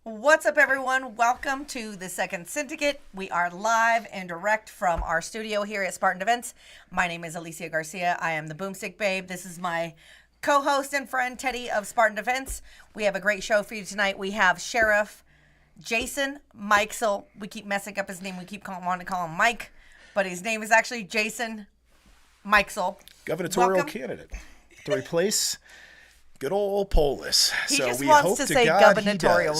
What's up, everyone? Welcome to the second Syndicate. We are live and direct from our studio here at Spartan Events. My name is Alicia Garcia. I am the Boomstick Babe. This is my co-host and friend, Teddy of Spartan Events. We have a great show for you tonight. We have Sheriff Jason Mikesell. We keep messing up his name. We keep wanting to call him Mike, but his name is actually Jason Mikesell. Gubernatorial candidate to replace good old Polis. He just wants to say gubernatorial.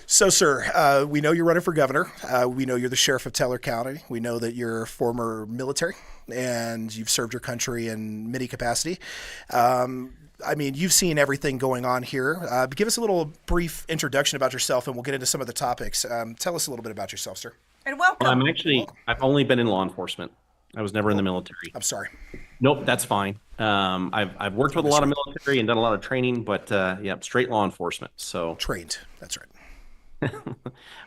So, sir, we know you're running for governor. We know you're the sheriff of Teller County. We know that you're former military and you've served your country in many capacity. You've seen everything going on here. Give us a little brief introduction about yourself and we'll get into some of the topics. Tell us a little bit about yourself, sir. And welcome. I've only been in law enforcement. I was never in the military. I'm sorry. Nope, that's fine. I've worked with a lot of military and done a lot of training, but straight law enforcement. So trained. That's right.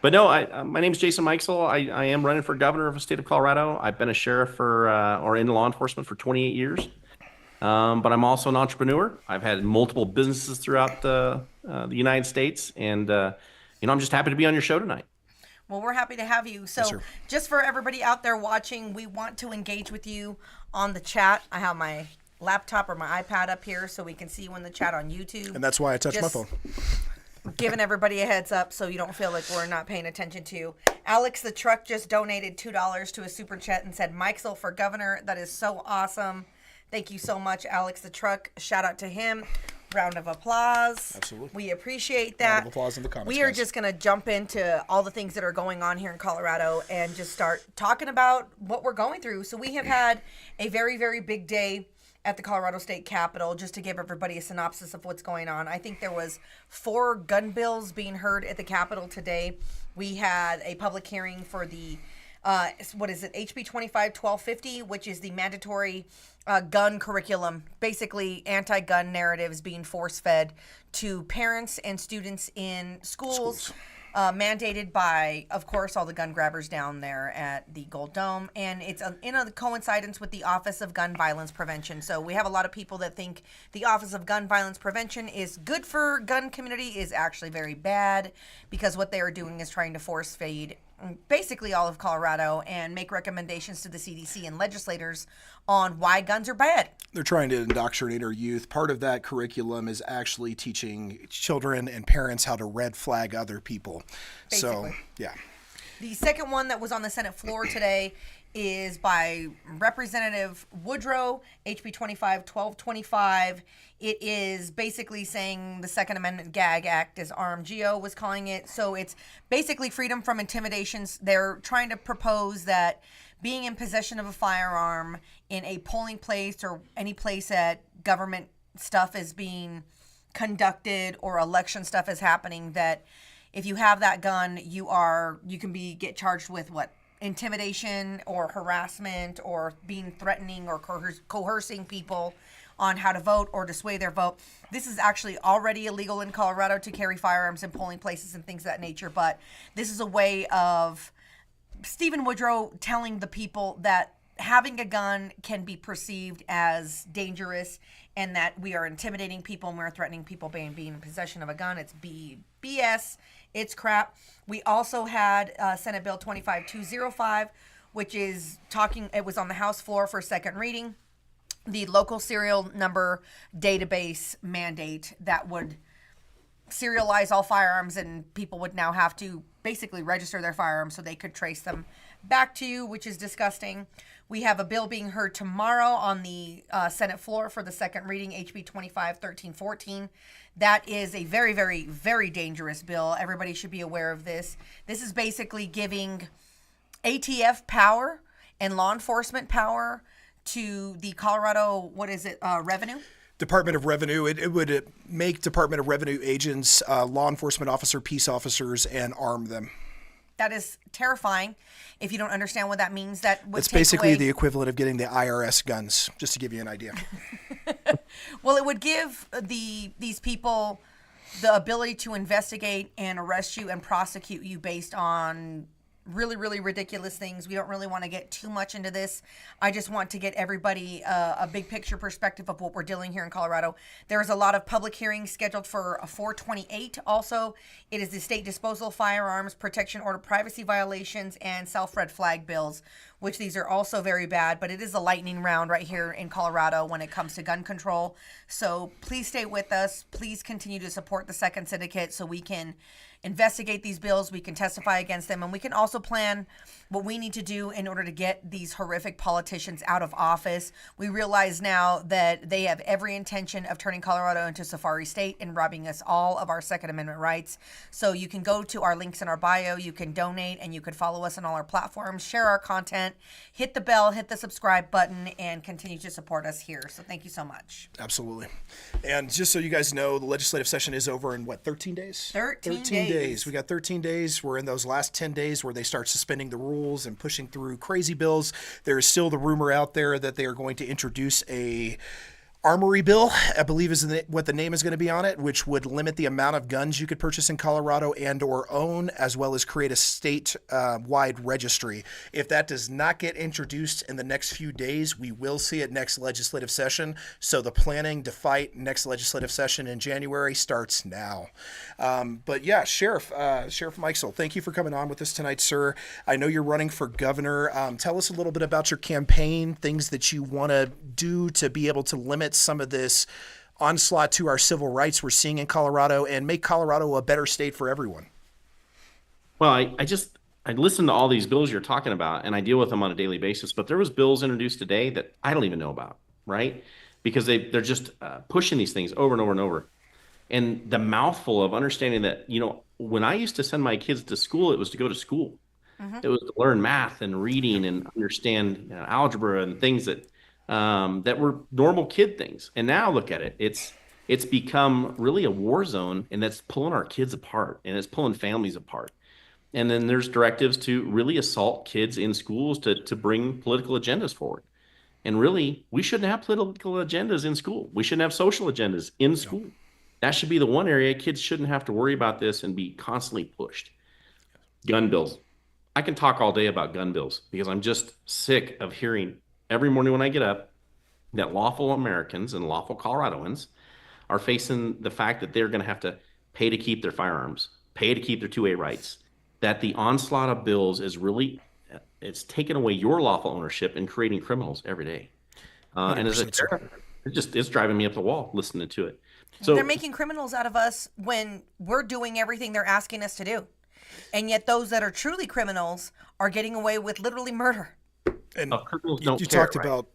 But no, my name is Jason Mikesell. I am running for governor of the state of Colorado. I've been a sheriff or in law enforcement for 28 years. But I'm also an entrepreneur. I've had multiple businesses throughout the United States, and I'm just happy to be on your show tonight. Well, we're happy to have you. So just for everybody out there watching, we want to engage with you on the chat. I have my laptop or my iPad up here so we can see you in the chat on YouTube. And that's why I touched my phone. Giving everybody a heads up so you don't feel like we're not paying attention to you. Alex the Truck just donated $2 to a super chat and said, Mikesell for governor. That is so awesome. Thank you so much, Alex the Truck. Shout out to him. Round of applause. Absolutely. We appreciate that. Round of applause in the comments. We are just going to jump into all the things that are going on here in Colorado and just start talking about what we're going through. So we have had a very, very big day at the Colorado State Capitol. Just to give everybody a synopsis of what's going on, I think there was 4 gun bills being heard at the Capitol today. We had a public hearing for the HB 25-1250, which is the mandatory gun curriculum, basically anti-gun narratives being force-fed to parents and students in schools. Mandated by, of course, all the gun grabbers down there at the Gold Dome, and it's in a coincidence with the Office of Gun Violence Prevention. So we have a lot of people that think the Office of Gun Violence Prevention is good for gun community, is actually very bad, because what they are doing is trying to force feed basically all of Colorado and make recommendations to the CDC and legislators on why guns are bad. They're trying to indoctrinate our youth. Part of that curriculum is actually teaching children and parents how to red flag other people. Basically. So, yeah. The second one that was on the Senate floor today is by Representative Woodrow, HB 25-1225. It is basically saying the Second Amendment Gag Act, as RMGO was calling it. So it's basically freedom from intimidations. They're trying to propose that being in possession of a firearm in a polling place or any place that government stuff is being conducted or election stuff is happening, that if you have that gun, you can get charged with intimidation or harassment or being threatening or coercing people on how to vote or to sway their vote. This is actually already illegal in Colorado to carry firearms in polling places and things of that nature, but this is a way of Stephen Woodrow telling the people that having a gun can be perceived as dangerous and that we are intimidating people and we're threatening people by being in possession of a gun. It's BS. It's crap. We also had Senate Bill 25-205, which is it was on the House floor for second reading. The local serial number database mandate that would serialize all firearms, and people would now have to basically register their firearms so they could trace them back to you, which is disgusting. We have a bill being heard tomorrow on the Senate floor for the second reading, HB 25-1314. That is a very, very, very dangerous bill. Everybody should be aware of this. This is basically giving ATF power and law enforcement power to the Colorado, Revenue? Department of Revenue. It would make Department of Revenue agents law enforcement officer, peace officers, and arm them. That is terrifying. If you don't understand what that means, that would it's basically the equivalent of getting the IRS guns, just to give you an idea. Well, it would give these people the ability to investigate and arrest you and prosecute you based on really, really ridiculous things. We don't really want to get too much into this. I just want to get everybody a big picture perspective of what we're dealing here in Colorado. There's a lot of public hearings scheduled for 4/28. Also, it is the state disposal of firearms, protection order privacy violations, and self-read flag bills, which these are also very bad, but it is a lightning round right here in Colorado when it comes to gun control. So please stay with us. Please continue to support the Second Syndicate so we can investigate these bills, we can testify against them, and we can also plan what we need to do in order to get these horrific politicians out of office. We realize now that they have every intention of turning Colorado into Safari State and robbing us all of our Second Amendment rights. So you can go to our links in our bio, you can donate, and you can follow us on all our platforms, share our content, hit the bell, hit the subscribe button, and continue to support us here. So thank you so much. Absolutely. And just so you guys know, the legislative session is over in 13 days? 13 days. We got 13 days. We're in those last 10 days where they start suspending the rules and pushing through crazy bills. There is still the rumor out there that they are going to introduce a armory bill, I believe is what the name is going to be on it, which would limit the amount of guns you could purchase in Colorado and or own, as well as create a state-wide registry. If that does not get introduced in the next few days, we will see it next legislative session. So the planning to fight next legislative session in January starts now. But yeah, Sheriff Mikesell, thank you for coming on with us tonight, sir. I know you're running for governor. Tell us a little bit about your campaign, things that you want to do to be able to limit some of this onslaught to our civil rights we're seeing in Colorado and make Colorado a better state for everyone. Well, I listen to all these bills you're talking about, and I deal with them on a daily basis. But there was bills introduced today that I don't even know about, right? Because they're just pushing these things over and over and over. And the mouthful of understanding that, when I used to send my kids to school, it was to go to school. It was to learn math and reading and understand algebra and things that were normal kid things. And now look at it. It's become really a war zone, and that's pulling our kids apart, and it's pulling families apart. And then there's directives to really assault kids in schools to bring political agendas forward. And really, we shouldn't have political agendas in school. We shouldn't have social agendas in school. That should be the one area kids shouldn't have to worry about this and be constantly pushed. Gun bills. I can talk all day about gun bills because I'm just sick of hearing every morning when I get up that lawful Americans and lawful Coloradoans are facing the fact that they're going to have to pay to keep their firearms, pay to keep their 2A rights, that the onslaught of bills is really, it's taking away your lawful ownership and creating criminals every day. And as a sheriff, it's driving me up the wall listening to it. So they're making criminals out of us when we're doing everything they're asking us to do. And yet those that are truly criminals are getting away with literally murder. And you talked about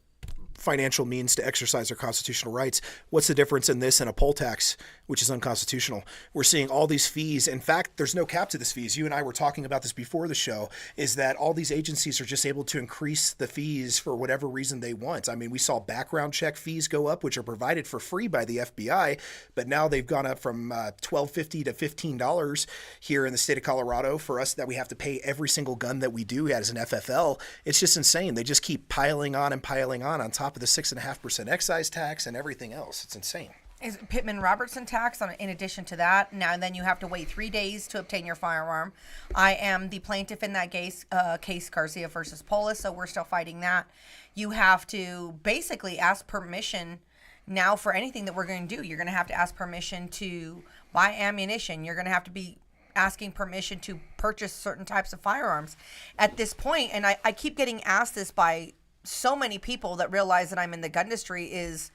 financial means to exercise their constitutional rights. What's the difference in this and a poll tax, which is unconstitutional? We're seeing all these fees. In fact, there's no cap to this fees. You and I were talking about this before the show, is that all these agencies are just able to increase the fees for whatever reason they want. I mean, we saw background check fees go up, which are provided for free by the FBI, but now they've gone up from $12.50 to $15 here in the state of Colorado for us that we have to pay every single gun that we do as an FFL. It's just insane. They just keep piling on top of the 6.5% excise tax and everything else. It's insane. Is Pittman-Robertson tax in addition to that. Now then you have to wait 3 days to obtain your firearm. I am the plaintiff in that case Garcia versus Polis, so we're still fighting that. You have to basically ask permission now for anything that we're going to do. You're going to have to ask permission to buy ammunition. You're going to have to be asking permission to purchase certain types of firearms. At this point, and I keep getting asked this by so many people that realize that I'm in the gun industry, is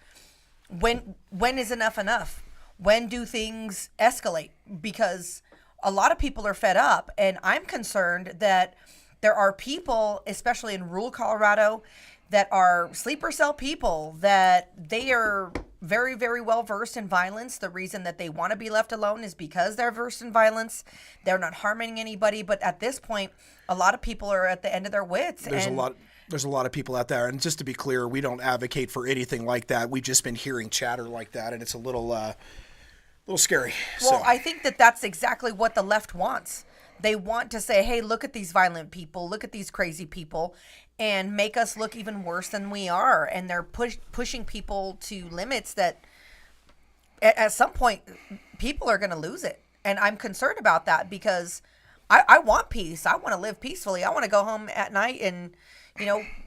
when is enough? When do things escalate? Because a lot of people are fed up, and I'm concerned that there are people, especially in rural Colorado, that are sleeper cell people, that they are very, very well versed in violence. The reason that they want to be left alone is because they're versed in violence. They're not harming anybody. But at this point, a lot of people are at the end of their wits. There's a lot of people out there, and just to be clear, we don't advocate for anything like that. We've just been hearing chatter like that, and it's a little scary. Well, I think that that's exactly what the left wants. They want to say, hey, look at these violent people, look at these crazy people, and make us look even worse than we are. And they're pushing people to limits that at some point people are going to lose it. And I'm concerned about that because I want peace. I want to live peacefully. I want to go home at night and,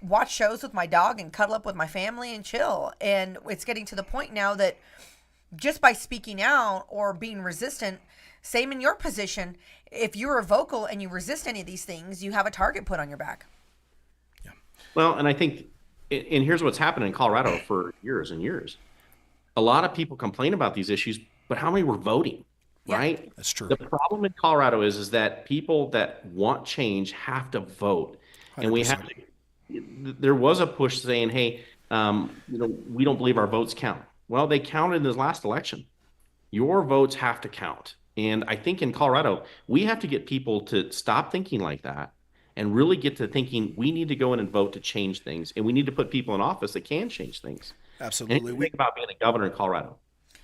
watch shows with my dog and cuddle up with my family and chill. And it's getting to the point now that just by speaking out or being resistant, same in your position, if you're vocal and you resist any of these things, you have a target put on your back. Yeah. Well, and I think, and here's what's happened in Colorado for years and years. A lot of people complain about these issues, but how many were voting, right? That's true. The problem in Colorado is that people that want change have to vote. 100%. And we have to, there was a push saying, hey, we don't believe our votes count. Well, they counted in this last election. Your votes have to count. And I think in Colorado, we have to get people to stop thinking like that and really get to thinking we need to go in and vote to change things. And we need to put people in office that can change things. Absolutely. And think about being a governor in Colorado.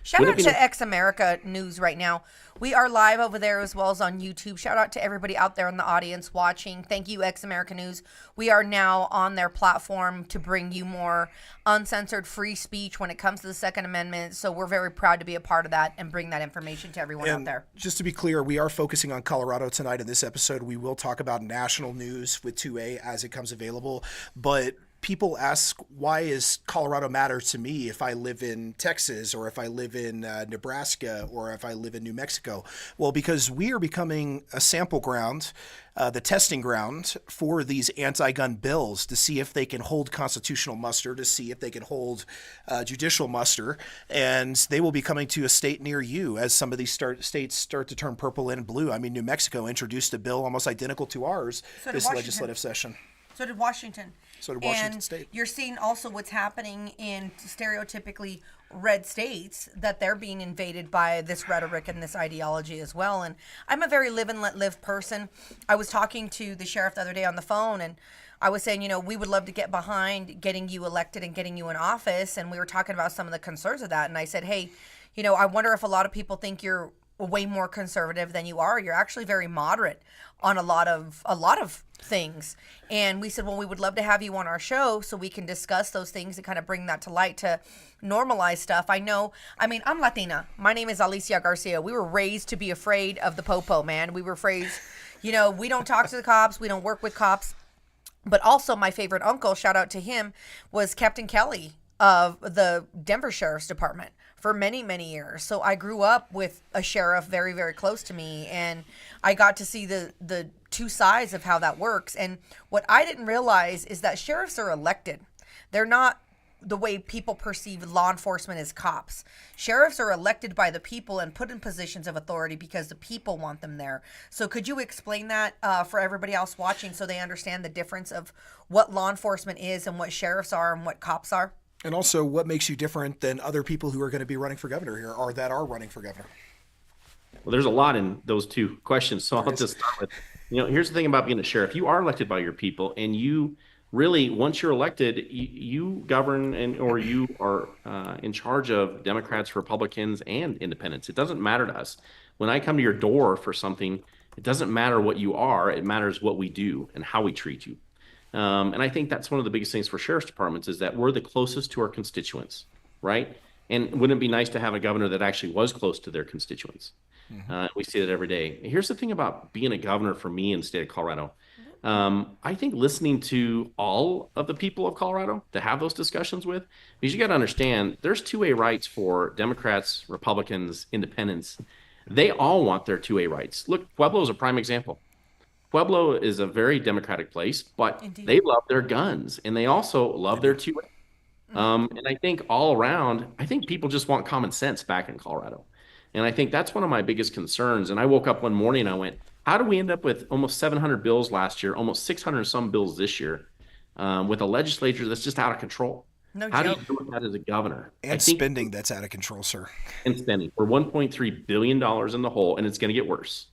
Shout out to X America News right now. We are live over there as well as on YouTube. Shout out to everybody out there in the audience watching. Thank you, X America News. We are now on their platform to bring you more uncensored free speech when it comes to the Second Amendment. So we're very proud to be a part of that and bring that information to everyone out there. Just to be clear, we are focusing on Colorado tonight in this episode. We will talk about national news with 2A as it comes available, but people ask, why is Colorado matter to me if I live in Texas or if I live in Nebraska or if I live in New Mexico? Well, because we are becoming a sample ground, the testing ground for these anti-gun bills to see if they can hold constitutional muster, to see if they can hold judicial muster. And they will be coming to a state near you as some of these states start to turn purple and blue. I mean, New Mexico introduced a bill almost identical to ours this legislative session. So did Washington. So did Washington State. You're seeing also what's happening in stereotypically red states, that they're being invaded by this rhetoric and this ideology as well. And I'm a very live and let live person. I was talking to the sheriff the other day on the phone, and I was saying, we would love to get behind getting you elected and getting you in office. And we were talking about some of the concerns of that. And I said, hey, I wonder if a lot of people think you're way more conservative than you are. You're actually very moderate on a lot of things. And we said, well, we would love to have you on our show so we can discuss those things and kind of bring that to light to normalize stuff. I'm Latina. My name is Alicia Garcia. We were raised to be afraid of the popo, man. We were raised, we don't talk to the cops. We don't work with cops. But also my favorite uncle, shout out to him, was Captain Kelly of the Denver Sheriff's Department for many, many years. So I grew up with a sheriff very, very close to me, and I got to see the two sides of how that works. And what I didn't realize is that sheriffs are elected. They're not the way people perceive law enforcement as cops. Sheriffs are elected by the people and put in positions of authority because the people want them there. So could you explain that for everybody else watching so they understand the difference of what law enforcement is and what sheriffs are and what cops are? And also, what makes you different than other people who are going to be running for governor here or that are running for governor? Well, there's a lot in those two questions. So I'll just start with, here's the thing about being a sheriff. You are elected by your people, and you really, once you're elected, you govern or you are in charge of Democrats, Republicans, and independents. It doesn't matter to us. When I come to your door for something, it doesn't matter what you are. It matters what we do and how we treat you. And I think that's one of the biggest things for sheriff's departments is that we're the closest to our constituents, right? And wouldn't it be nice to have a governor that actually was close to their constituents? Mm-hmm. We see that every day. Here's the thing about being a governor for me in the state of Colorado. I think listening to all of the people of Colorado to have those discussions with, because you got to understand there's two-way rights for Democrats, Republicans, independents. They all want their two-way rights. Look, Pueblo is a prime example. Pueblo is a very democratic place, but Indeed. They love their guns and they also love their two-way. And I think all around, I think people just want common sense back in Colorado. And I think that's one of my biggest concerns. And I woke up one morning and I went, how do we end up with almost 700 bills last year, almost 600 some bills this year, with a legislature that's just out of control? How do you do that as a governor? And spending that's out of control, sir. And spending. We're $1.3 billion in the hole, and it's going to get worse.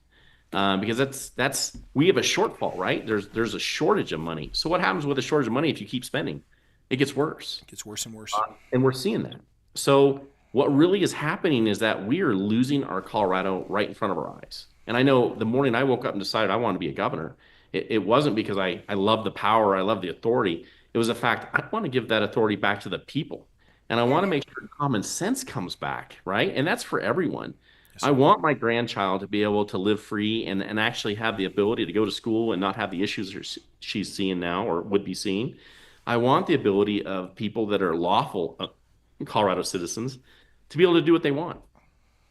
Because that's we have a shortfall, right? There's a shortage of money. So what happens with a shortage of money if you keep spending? It gets worse. It gets worse and worse. And we're seeing that. So what really is happening is that we are losing our Colorado right in front of our eyes. And I know the morning I woke up and decided I wanted to be a governor, it wasn't because I love the power, I love the authority. It was the fact I want to give that authority back to the people. And I want to make sure common sense comes back, right? And that's for everyone. I want my grandchild to be able to live free and actually have the ability to go to school and not have the issues she's seeing now or would be seeing. I want the ability of people that are lawful Colorado citizens to be able to do what they want.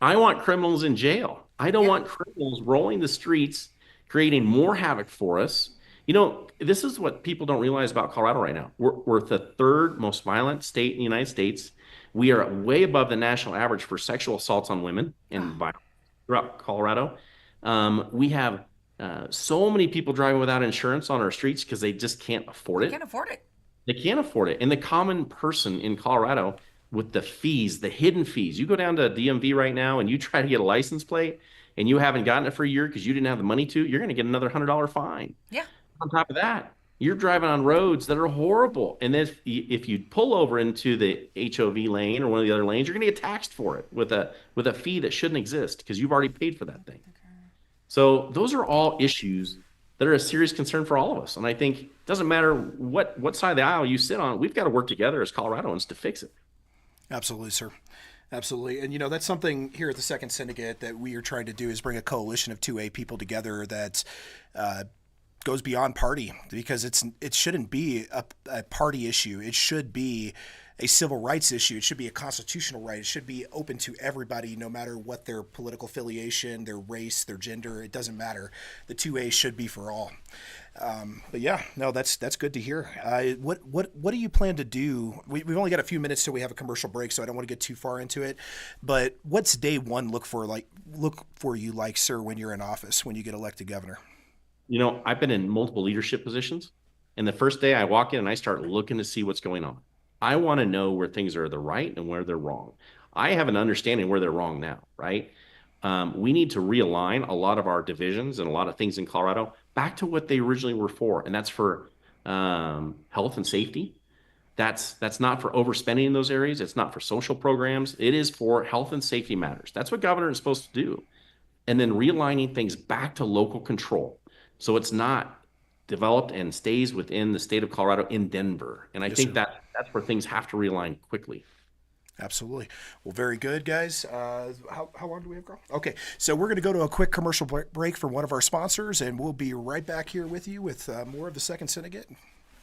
I want criminals in jail. I don't Yeah. want criminals rolling the streets, creating more havoc for us. You know, this is what people don't realize about Colorado right now. We're the third most violent state in the United States. We are way above the national average for sexual assaults on women and violence throughout Colorado. We have so many people driving without insurance on our streets because they just can't afford I it. can't afford it. They can't afford it. And the common person in Colorado with the fees, the hidden fees, you go down to DMV right now and you try to get a license plate and you haven't gotten it for a year because you didn't have the money to, you're going to get another $100 fine. Yeah. On top of that, you're driving on roads that are horrible. And then if you pull over into the HOV lane or one of the other lanes, you're going to get taxed for it with a fee that shouldn't exist because you've already paid for that thing. So those are all issues that are a serious concern for all of us. And I think it doesn't matter what side of the aisle you sit on, we've got to work together as Coloradoans to fix it. Absolutely, sir. Absolutely. And, that's something here at the Second Syndicate that we are trying to do is bring a coalition of 2A people together that goes beyond party, because it shouldn't be a party issue. It should be a civil rights issue. It should be a constitutional right. It should be open to everybody, no matter what their political affiliation, their race, their gender. It doesn't matter. The 2A should be for all. But yeah, no, that's good to hear. What do you plan to do? We've only got a few minutes till we have a commercial break, so I don't want to get too far into it. But what's day one look for you like, sir, when you're in office, when you get elected governor? I've been in multiple leadership positions, and the first day I walk in and I start looking to see what's going on. I want to know where things are the right and where they're wrong. I have an understanding where they're wrong now, right? We need to realign a lot of our divisions and a lot of things in Colorado back to what they originally were for, and that's for health and safety. That's not for overspending in those areas. It's not for social programs. It is for health and safety matters. That's what governor is supposed to do. And then realigning things back to local control, so it's not developed and stays within the state of Colorado in Denver. And I think that's where things have to realign quickly. Absolutely. Well, very good, guys. How long do we have, Carl? Okay, so we're going to go to a quick commercial break from one of our sponsors, and we'll be right back here with you with more of the Second Syndicate.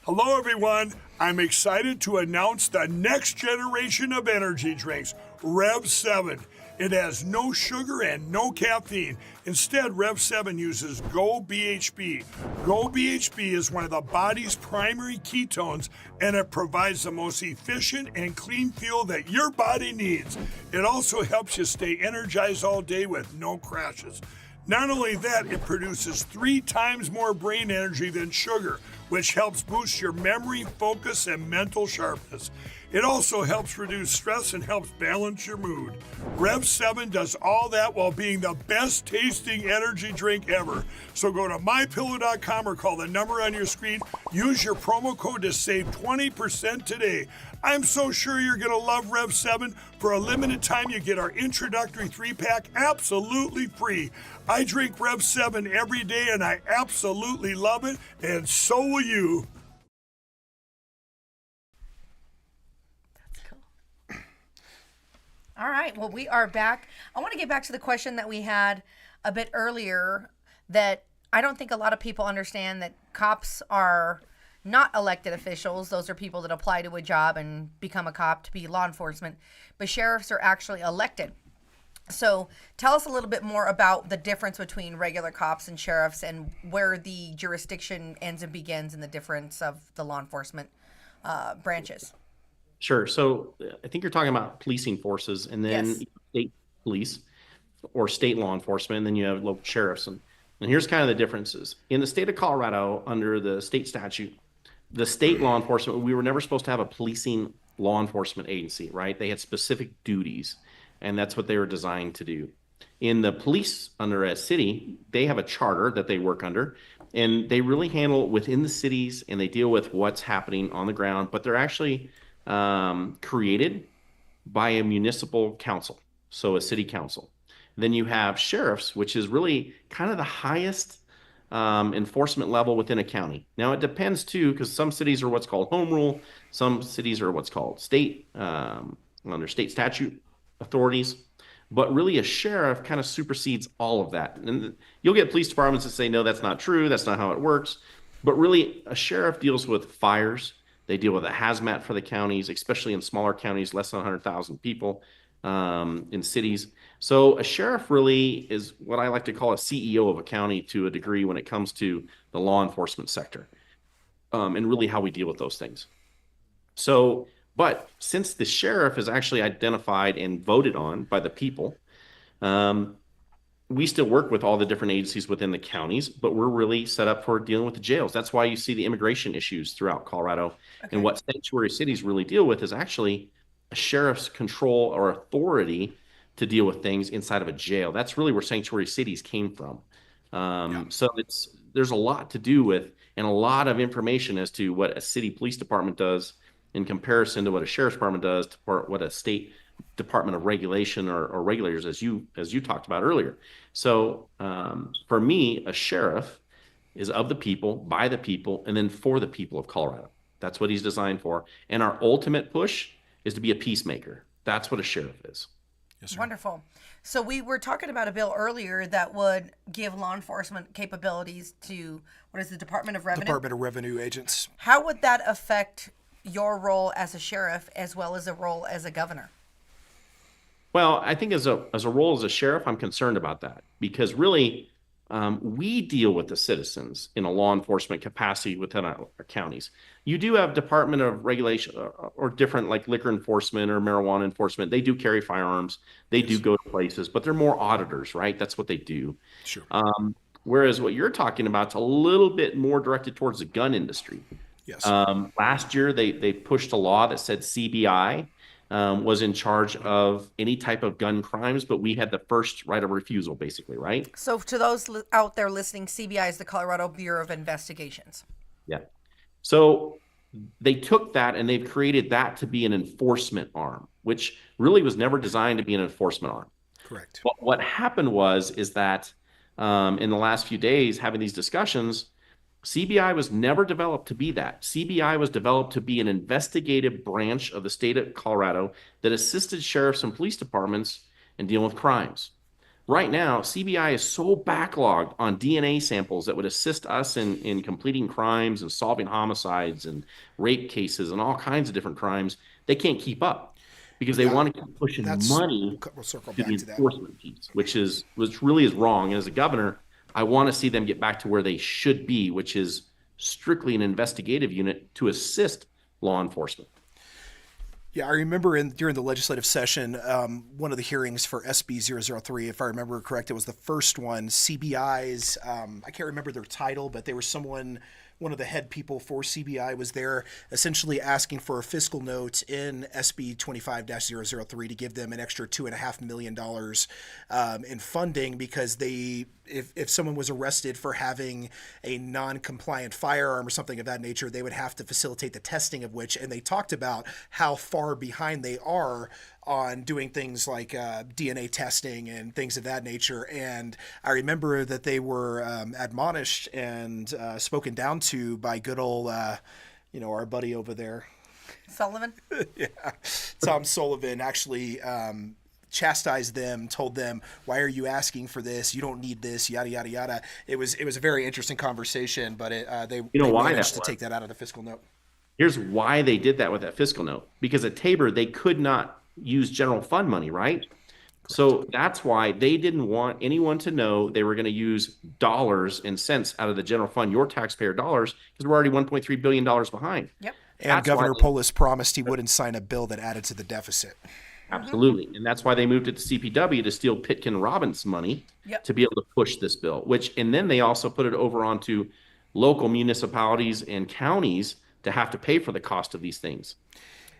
Hello, everyone. I'm excited to announce the next generation of energy drinks, Rev 7. It has no sugar and no caffeine. Instead, Rev 7 uses Go BHB. Go BHB is one of the body's primary ketones, and it provides the most efficient and clean fuel that your body needs. It also helps you stay energized all day with no crashes. Not only that, it produces 3 times more brain energy than sugar, which helps boost your memory, focus, and mental sharpness. It also helps reduce stress and helps balance your mood. Rev 7 does all that while being the best tasting energy drink ever. So go to mypillow.com or call the number on your screen. Use your promo code to save 20% today. I'm so sure you're going to love Rev 7. For a limited time, you get our introductory 3-pack absolutely free. I drink Rev 7 every day and I absolutely love it, and so will you. All right. Well, we are back. I want to get back to the question that we had a bit earlier, that I don't think a lot of people understand that cops are not elected officials. Those are people that apply to a job and become a cop to be law enforcement. But sheriffs are actually elected. So tell us a little bit more about the difference between regular cops and sheriffs, and where the jurisdiction ends and begins, and the difference of the law enforcement branches. Sure. So I think you're talking about policing forces, and then Yes. state police or state law enforcement, and then you have local sheriffs. And here's kind of the differences. In the state of Colorado, under the state statute, the state law enforcement, we were never supposed to have a policing law enforcement agency, right? They had specific duties, and that's what they were designed to do. In the police under a city, they have a charter that they work under, and they really handle within the cities, and they deal with what's happening on the ground, but they're actually created by a municipal council, so a city council. Then you have sheriffs, which is really kind of the highest enforcement level within a county. Now it depends too, because some cities are what's called home rule, some cities are what's called state under state statute authorities. But really, a sheriff kind of supersedes all of that. And you'll get police departments that say, no, that's not true. That's not how it works. But really, a sheriff deals with fires. They deal with a hazmat for the counties, especially in smaller counties, less than 100,000 people, in cities. So a sheriff really is what I like to call a CEO of a county to a degree when it comes to the law enforcement sector, and really how we deal with those things. So, but since the sheriff is actually identified and voted on by the people, we still work with all the different agencies within the counties, but we're really set up for dealing with the jails. That's why you see the immigration issues throughout Colorado. Okay. And what sanctuary cities really deal with is actually a sheriff's control or authority to deal with things inside of a jail. That's really where sanctuary cities came from. So there's a lot to do with, and a lot of information as to what a city police department does in comparison to what a sheriff's department does, to what a state department of regulation or regulators, as you talked about earlier. So for me, a sheriff is of the people, by the people, and then for the people of Colorado. That's what he's designed for. And our ultimate push is to be a peacemaker. That's what a sheriff is. Yes, sir. Wonderful. So we were talking about a bill earlier that would give law enforcement capabilities to, what is the Department of Revenue? Department of Revenue agents. How would that affect your role as a sheriff as well as a role as a governor? Well, I think as a role as a sheriff, I'm concerned about that because really we deal with the citizens in a law enforcement capacity within our counties. You do have Department of Regulation or different like liquor enforcement or marijuana enforcement. They do carry firearms. They do go to places, but they're more auditors, right? That's what they do. Sure. Whereas what you're talking about is a little bit more directed towards the gun industry. Yes. Last year, they pushed a law that said CBI was in charge of any type of gun crimes, but we had the first right of refusal, basically, right? So to those out there listening, CBI is the Colorado Bureau of Investigations. Yeah. So they took that and they've created that to be an enforcement arm, which really was never designed to be an enforcement arm. Correct. But what happened is that in the last few days, having these discussions, CBI was never developed to be that. CBI was developed to be an investigative branch of the state of Colorado that assisted sheriffs and police departments in dealing with crimes. Right now, CBI is so backlogged on DNA samples that would assist us in completing crimes and solving homicides and rape cases and all kinds of different crimes. They can't keep up because they want to keep pushing money to the enforcement piece, which really is wrong. And as a governor, I want to see them get back to where they should be, which is strictly an investigative unit to assist law enforcement. Yeah, I remember during the legislative session, one of the hearings for SB 003, if I remember correct, it was the first one. CBI's, I can't remember their title, but they were one of the head people for CBI was there essentially asking for a fiscal note in SB 25-003 to give them an extra $2.5 million in funding because if someone was arrested for having a non-compliant firearm or something of that nature, they would have to facilitate the testing of which, and they talked about how far behind they are on doing things like DNA testing and things of that nature. And I remember that they were admonished and spoken down to by good old, our buddy over there. Sullivan? Yeah. Tom Sullivan actually chastised them, told them, why are you asking for this? You don't need this, yada, yada, yada. It was a very interesting conversation, but they managed to take that out of the fiscal note. Here's why they did that with that fiscal note. Because at Tabor, they could not use general fund money, right? Correct. So that's why they didn't want anyone to know they were going to use dollars and cents out of the general fund, your taxpayer dollars, because we're already $1.3 billion behind. Yep. And that's Governor Polis promised he wouldn't sign a bill that added to the deficit. Absolutely. And that's why they moved it to CPW to steal Pitkin Robbins money to be able to push this bill, and then they also put it over onto local municipalities and counties to have to pay for the cost of these things.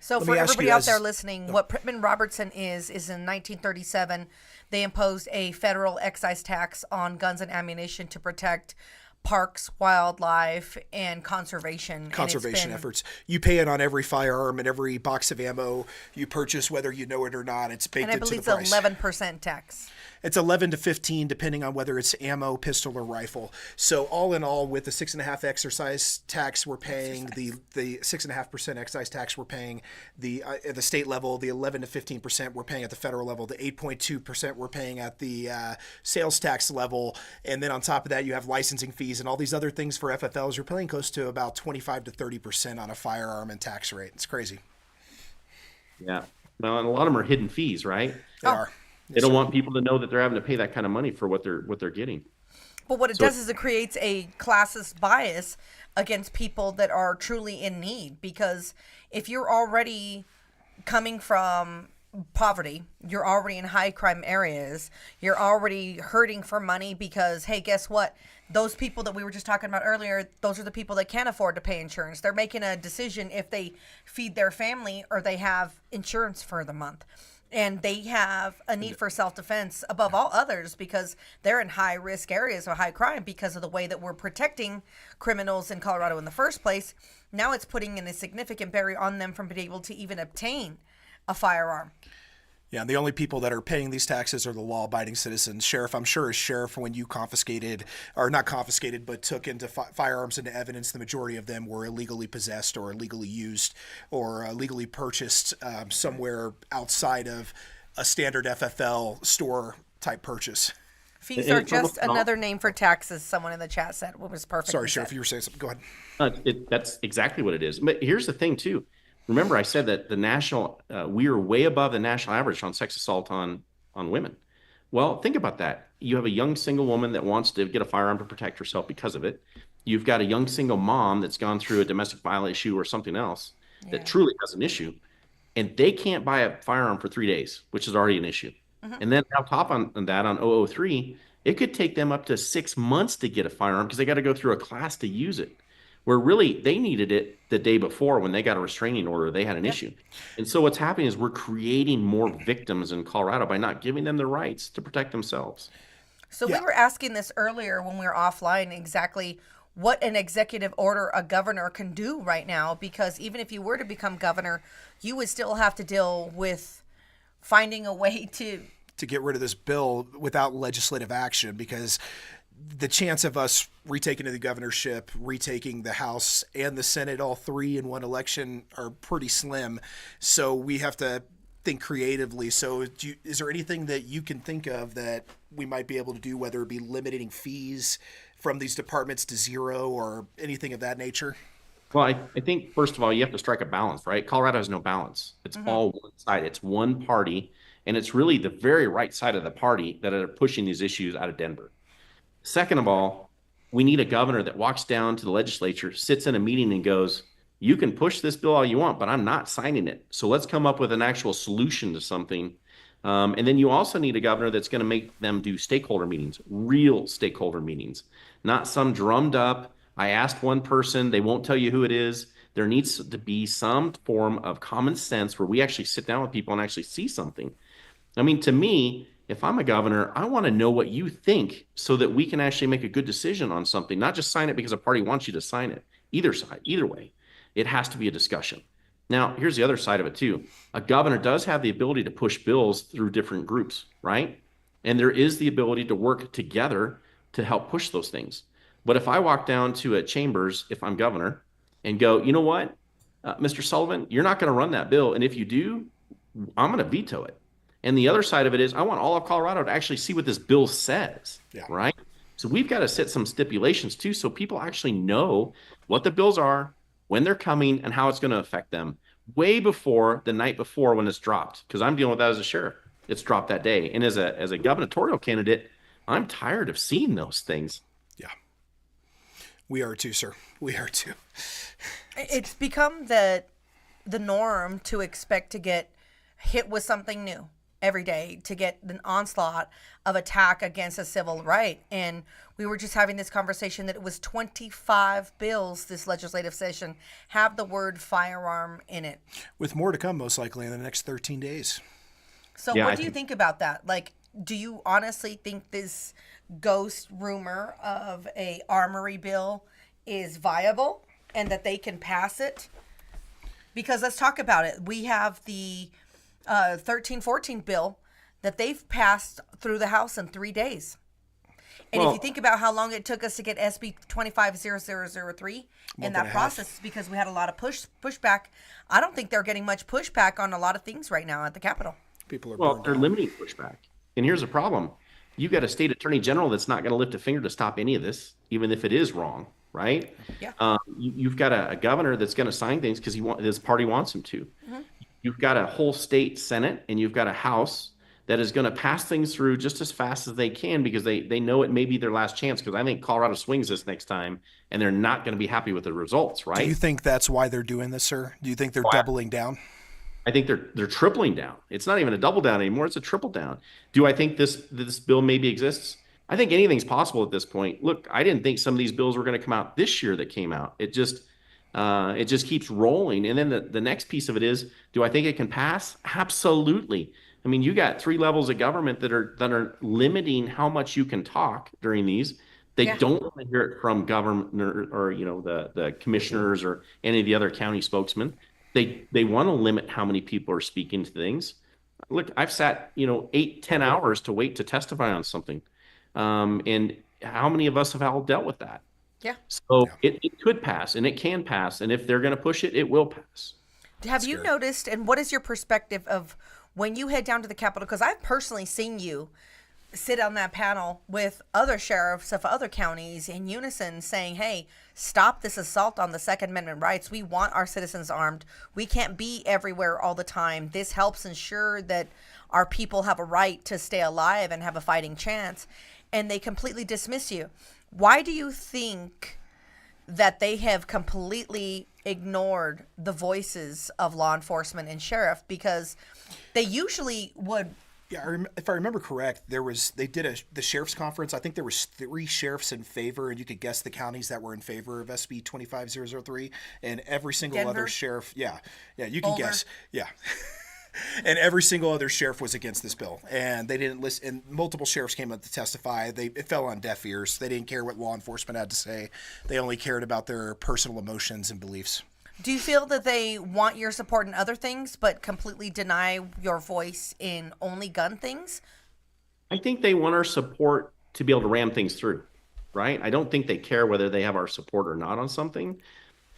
So for everybody out there listening, what Pittman-Robertson is in 1937, they imposed a federal excise tax on guns and ammunition to protect parks, wildlife, and conservation efforts. You pay it on every firearm and every box of ammo you purchase, whether you know it or not. It's baked into the price. And I believe it's 11% tax. It's 11 to 15, depending on whether it's ammo, pistol, or rifle. So all in all, with the 6.5 excise tax, we're paying the 6.5% excise tax. We're paying at the state level, the 11 to 15% we're paying at the federal level, the 8.2% we're paying at the sales tax level, and then on top of that, you have licensing fees and all these other things for FFLs. You're paying close to about 25 to 30% on a firearm and tax rate. It's crazy. Yeah. Well, and a lot of them are hidden fees, right? They are. They don't want people to know that they're having to pay that kind of money for what they're getting. But what it does is it creates a classist bias against people that are truly in need. Because if you're already coming from poverty, you're already in high crime areas, you're already hurting for money because, hey, guess what? Those people that we were just talking about earlier, those are the people that can't afford to pay insurance. They're making a decision if they feed their family or they have insurance for the month. And they have a need for self-defense above all others because they're in high-risk areas of high crime because of the way that we're protecting criminals in Colorado in the first place. Now it's putting in a significant barrier on them from being able to even obtain a firearm. Yeah, and the only people that are paying these taxes are the law-abiding citizens. Sheriff, I'm sure as sheriff, when you confiscated, or not confiscated, but took into firearms into evidence, the majority of them were illegally possessed or illegally used or legally purchased somewhere outside of a standard FFL store type purchase. Fees are just another name for taxes, someone in the chat said. What was perfect. Sorry, Sheriff, you were saying something. Go ahead. That's exactly what it is. But here's the thing, too. Remember, I said that the national, we are way above the national average on sex assault on women. Well, think about that. You have a young single woman that wants to get a firearm to protect herself because of it. You've got a young single mom that's gone through a domestic violence issue or something else that truly has an issue, and they can't buy a firearm for 3 days, which is already an issue. And then on top on that, on 003, it could take them up to 6 months to get a firearm because they got to go through a class to use it. Where really they needed it the day before when they got a restraining order, they had an issue. And so what's happening is we're creating more victims in Colorado by not giving them the rights to protect themselves. So we were asking this earlier when we were offline, exactly what an executive order a governor can do right now, because even if you were to become governor, you would still have to deal with finding a way to get rid of this bill without legislative action, because the chance of us retaking the governorship, retaking the House and the Senate, all three in one election, are pretty slim. So we have to think creatively. So is there anything that you can think of that we might be able to do, whether it be limiting fees from these departments to zero or anything of that nature? Well, I think, first of all, you have to strike a balance, right? Colorado has no balance. It's all one side. It's one party. And it's really the very right side of the party that are pushing these issues out of Denver. Second of all, we need a governor that walks down to the legislature, sits in a meeting and goes, you can push this bill all you want, but I'm not signing it. So let's come up with an actual solution to something. And then you also need a governor that's going to make them do stakeholder meetings, real stakeholder meetings, not some drummed up, I asked one person, they won't tell you who it is. There needs to be some form of common sense where we actually sit down with people and actually see something. I mean, to me, if I'm a governor, I want to know what you think so that we can actually make a good decision on something, not just sign it because a party wants you to sign it. Either side, either way, it has to be a discussion. Now, here's the other side of it too. A governor does have the ability to push bills through different groups, right? And there is the ability to work together to help push those things. But if I walk down to a chambers, if I'm governor, and go, you know what, Mr. Sullivan, you're not going to run that bill. And if you do, I'm going to veto it. And the other side of it is I want all of Colorado to actually see what this bill says, right? So we've got to set some stipulations too so people actually know what the bills are, when they're coming, and how it's going to affect them way before the night before when it's dropped. Because I'm dealing with that as a sheriff. It's dropped that day. And as a gubernatorial candidate, I'm tired of seeing those things. Yeah. We are too, sir. We are too. It's become the norm to expect to get hit with something new every day, to get an onslaught of attack against a civil right. And we were just having this conversation that it was 25 bills this legislative session have the word firearm in it. With more to come, most likely, in the next 13 days. So what do you think about that? Like, do you honestly think this ghost rumor of a armory bill is viable and that they can pass it? Because let's talk about it. We have the 1314 bill that they've passed through the House in 3 days. And if you think about how long it took us to get SB 250003 in that process, it's because we had a lot of pushback. I don't think they're getting much pushback on a lot of things right now at the Capitol. People are Well, they're limiting pushback. And here's the problem. You've got a state attorney general that's not going to lift a finger to stop any of this, even if it is wrong, right? Yeah. You've got a governor that's going to sign things because his party wants him to. Mm-hmm. You've got a whole state Senate, and you've got a House that is going to pass things through just as fast as they can because they know it may be their last chance, because I think Colorado swings this next time, and they're not going to be happy with the results, right? Do you think that's why they're doing this, sir? Do you think they're doubling down? I think they're tripling down. It's not even a double down anymore. It's a triple down. Do I think this bill maybe exists? I think anything's possible at this point. Look, I didn't think some of these bills were going to come out this year that came out. It just keeps rolling. And then the next piece of it is, do I think it can pass? Absolutely. I mean, you got 3 levels of government that are limiting how much you can talk during these. They don't want to hear it from governor or the commissioners or any of the other county spokesmen. They want to limit how many people are speaking to things. Look, I've sat 8-10 hours to wait to testify on something, and how many of us have all dealt with that? Yeah. So it could pass, and it can pass, and if they're going to push it, it will pass. Have you noticed, and what is your perspective of when you head down to the Capitol? Because I've personally seen you sit on that panel with other sheriffs of other counties in unison saying, hey, stop this assault on the Second Amendment rights. We want our citizens armed. We can't be everywhere all the time. This helps ensure that our people have a right to stay alive and have a fighting chance. And they completely dismiss you. Why do you think that they have completely ignored the voices of law enforcement and sheriff? Because they usually would. Yeah, if I remember correct, they did the sheriff's conference. I think there was 3 sheriffs in favor, and you could guess the counties that were in favor of SB 25003, and every single Denver? other sheriff. Yeah, you can Boulder? guess. Yeah. And every single other sheriff was against this bill, and they didn't listen. And multiple sheriffs came up to testify. It fell on deaf ears. They didn't care what law enforcement had to say. They only cared about their personal emotions and beliefs. Do you feel that they want your support in other things, but completely deny your voice in only gun things? I think they want our support to be able to ram things through, right? I don't think they care whether they have our support or not on something.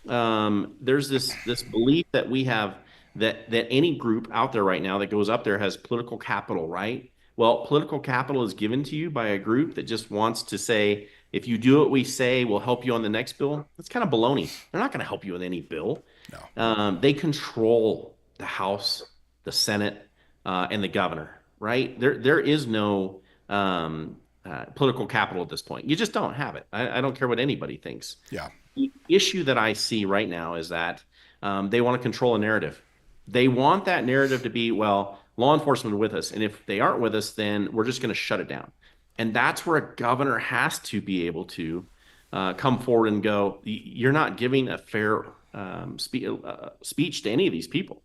There's this belief that we have that any group out there right now that goes up there has political capital, right? Well, political capital is given to you by a group that just wants to say, if you do what we say, we'll help you on the next bill. That's kind of baloney. They're not going to help you with any bill. No. They control the House, the Senate, and the governor, right? There is no political capital at this point. You just don't have it. I don't care what anybody thinks. Yeah. The issue that I see right now is that they want to control a narrative. They want that narrative to be, well, law enforcement are with us, and if they aren't with us, then we're just going to shut it down. And that's where a governor has to be able to come forward and go, you're not giving a fair speech to any of these people,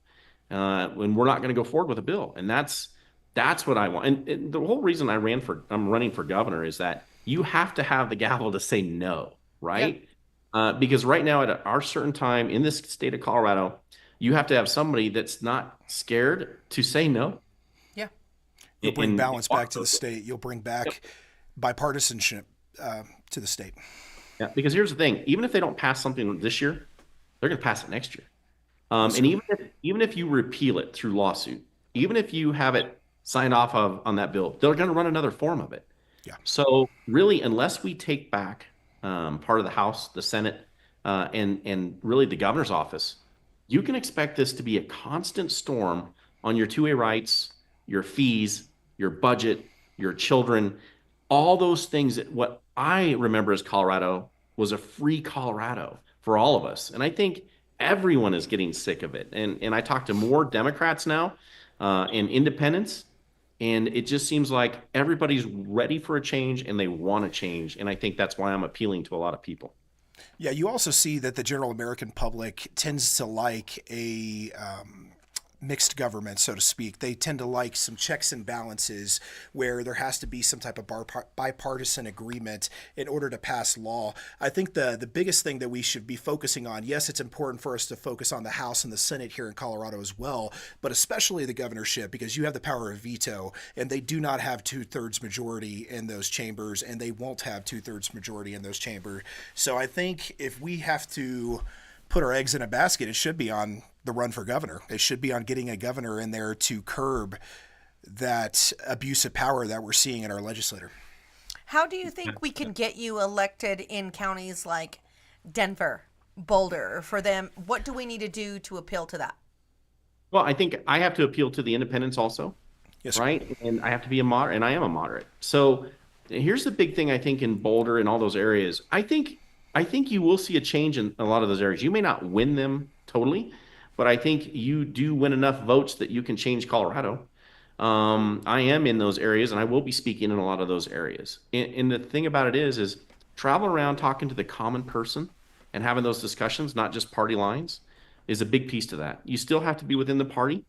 when we're not going to go forward with a bill. And that's what I want. And the whole reason I'm running for governor is that you have to have the gavel to say no, right? Yep. Because right now at our certain time in this state of Colorado, you have to have somebody that's not scared to say no. Yeah. You'll bring balance back to the state. You'll bring back bipartisanship to the state. Yeah, because here's the thing. Even if they don't pass something this year, they're going to pass it next year. And even if you repeal it through lawsuit, even if you have it signed off on that bill, they're going to run another form of it. Yeah. So really, unless we take back part of the House, the Senate, and really the governor's office, you can expect this to be a constant storm on your two-way rights, your fees, your budget, your children, all those things. That what I remember as Colorado was a free Colorado for all of us. And I think everyone is getting sick of it. And I talk to more Democrats now and independents, and it just seems like everybody's ready for a change and they want to change. And I think that's why I'm appealing to a lot of people. Yeah, you also see that the general American public tends to like mixed government, so to speak. They tend to like some checks and balances where there has to be some type of bipartisan agreement in order to pass law. I think the biggest thing that we should be focusing on, yes, it's important for us to focus on the House and the Senate here in Colorado as well, but especially the governorship, because you have the power of veto, and they do not have 2/3 majority in those chambers, and they won't have 2/3 majority in those chambers. So I think if we have to put our eggs in a basket, it should be on the run for governor. It should be on getting a governor in there to curb that abuse of power that we're seeing in our legislature. How do you think we can get you elected in counties like Denver, Boulder? For them, what do we need to do to appeal to that? Well, I think I have to appeal to the independents also, Yes, sir. right? And I have to be a moderate, and I am a moderate. So here's the big thing I think in Boulder and all those areas. I think you will see a change in a lot of those areas. You may not win them totally, but I think you do win enough votes that you can change Colorado. I am in those areas, and I will be speaking in a lot of those areas. And the thing about it is travel around talking to the common person and having those discussions, not just party lines, is a big piece to that. You still have to be within the party.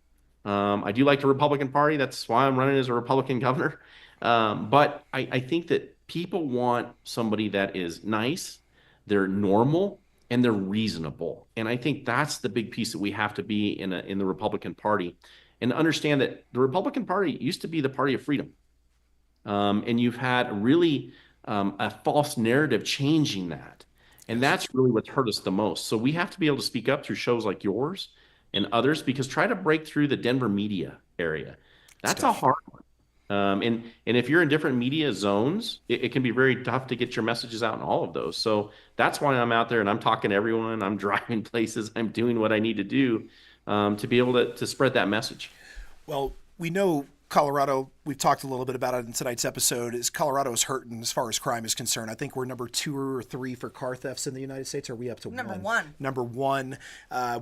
I do like the Republican Party. That's why I'm running as a Republican governor. But I think that people want somebody that is nice, they're normal, and they're reasonable. And I think that's the big piece that we have to be in the Republican Party, and understand that the Republican Party used to be the party of freedom. And you've had really a false narrative changing that. And that's really what's hurt us the most. So we have to be able to speak up through shows like yours and others, because try to break through the Denver media area. That's a hard one. And if you're in different media zones, it can be very tough to get your messages out in all of those. So that's why I'm out there and I'm talking to everyone. I'm driving places. I'm doing what I need to do to be able to spread that message. Well, we know Colorado, we've talked a little bit about it in tonight's episode, is Colorado is hurting as far as crime is concerned. I think we're number 2 or 3 for car thefts in the United States. Are we up to Number one? one. Number 1.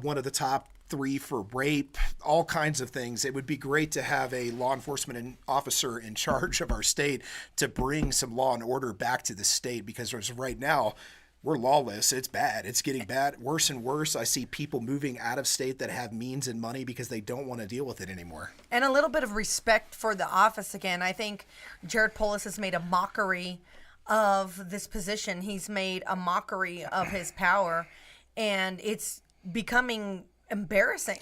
One of the top 3 for rape, all kinds of things. It would be great to have a law enforcement officer in charge of our state to bring some law and order back to the state, because as of right now, we're lawless. It's bad. It's getting bad, worse and worse. I see people moving out of state that have means and money because they don't want to deal with it anymore. And a little bit of respect for the office again. I think Jared Polis has made a mockery of this position. He's made a mockery of his power, and it's becoming embarrassing.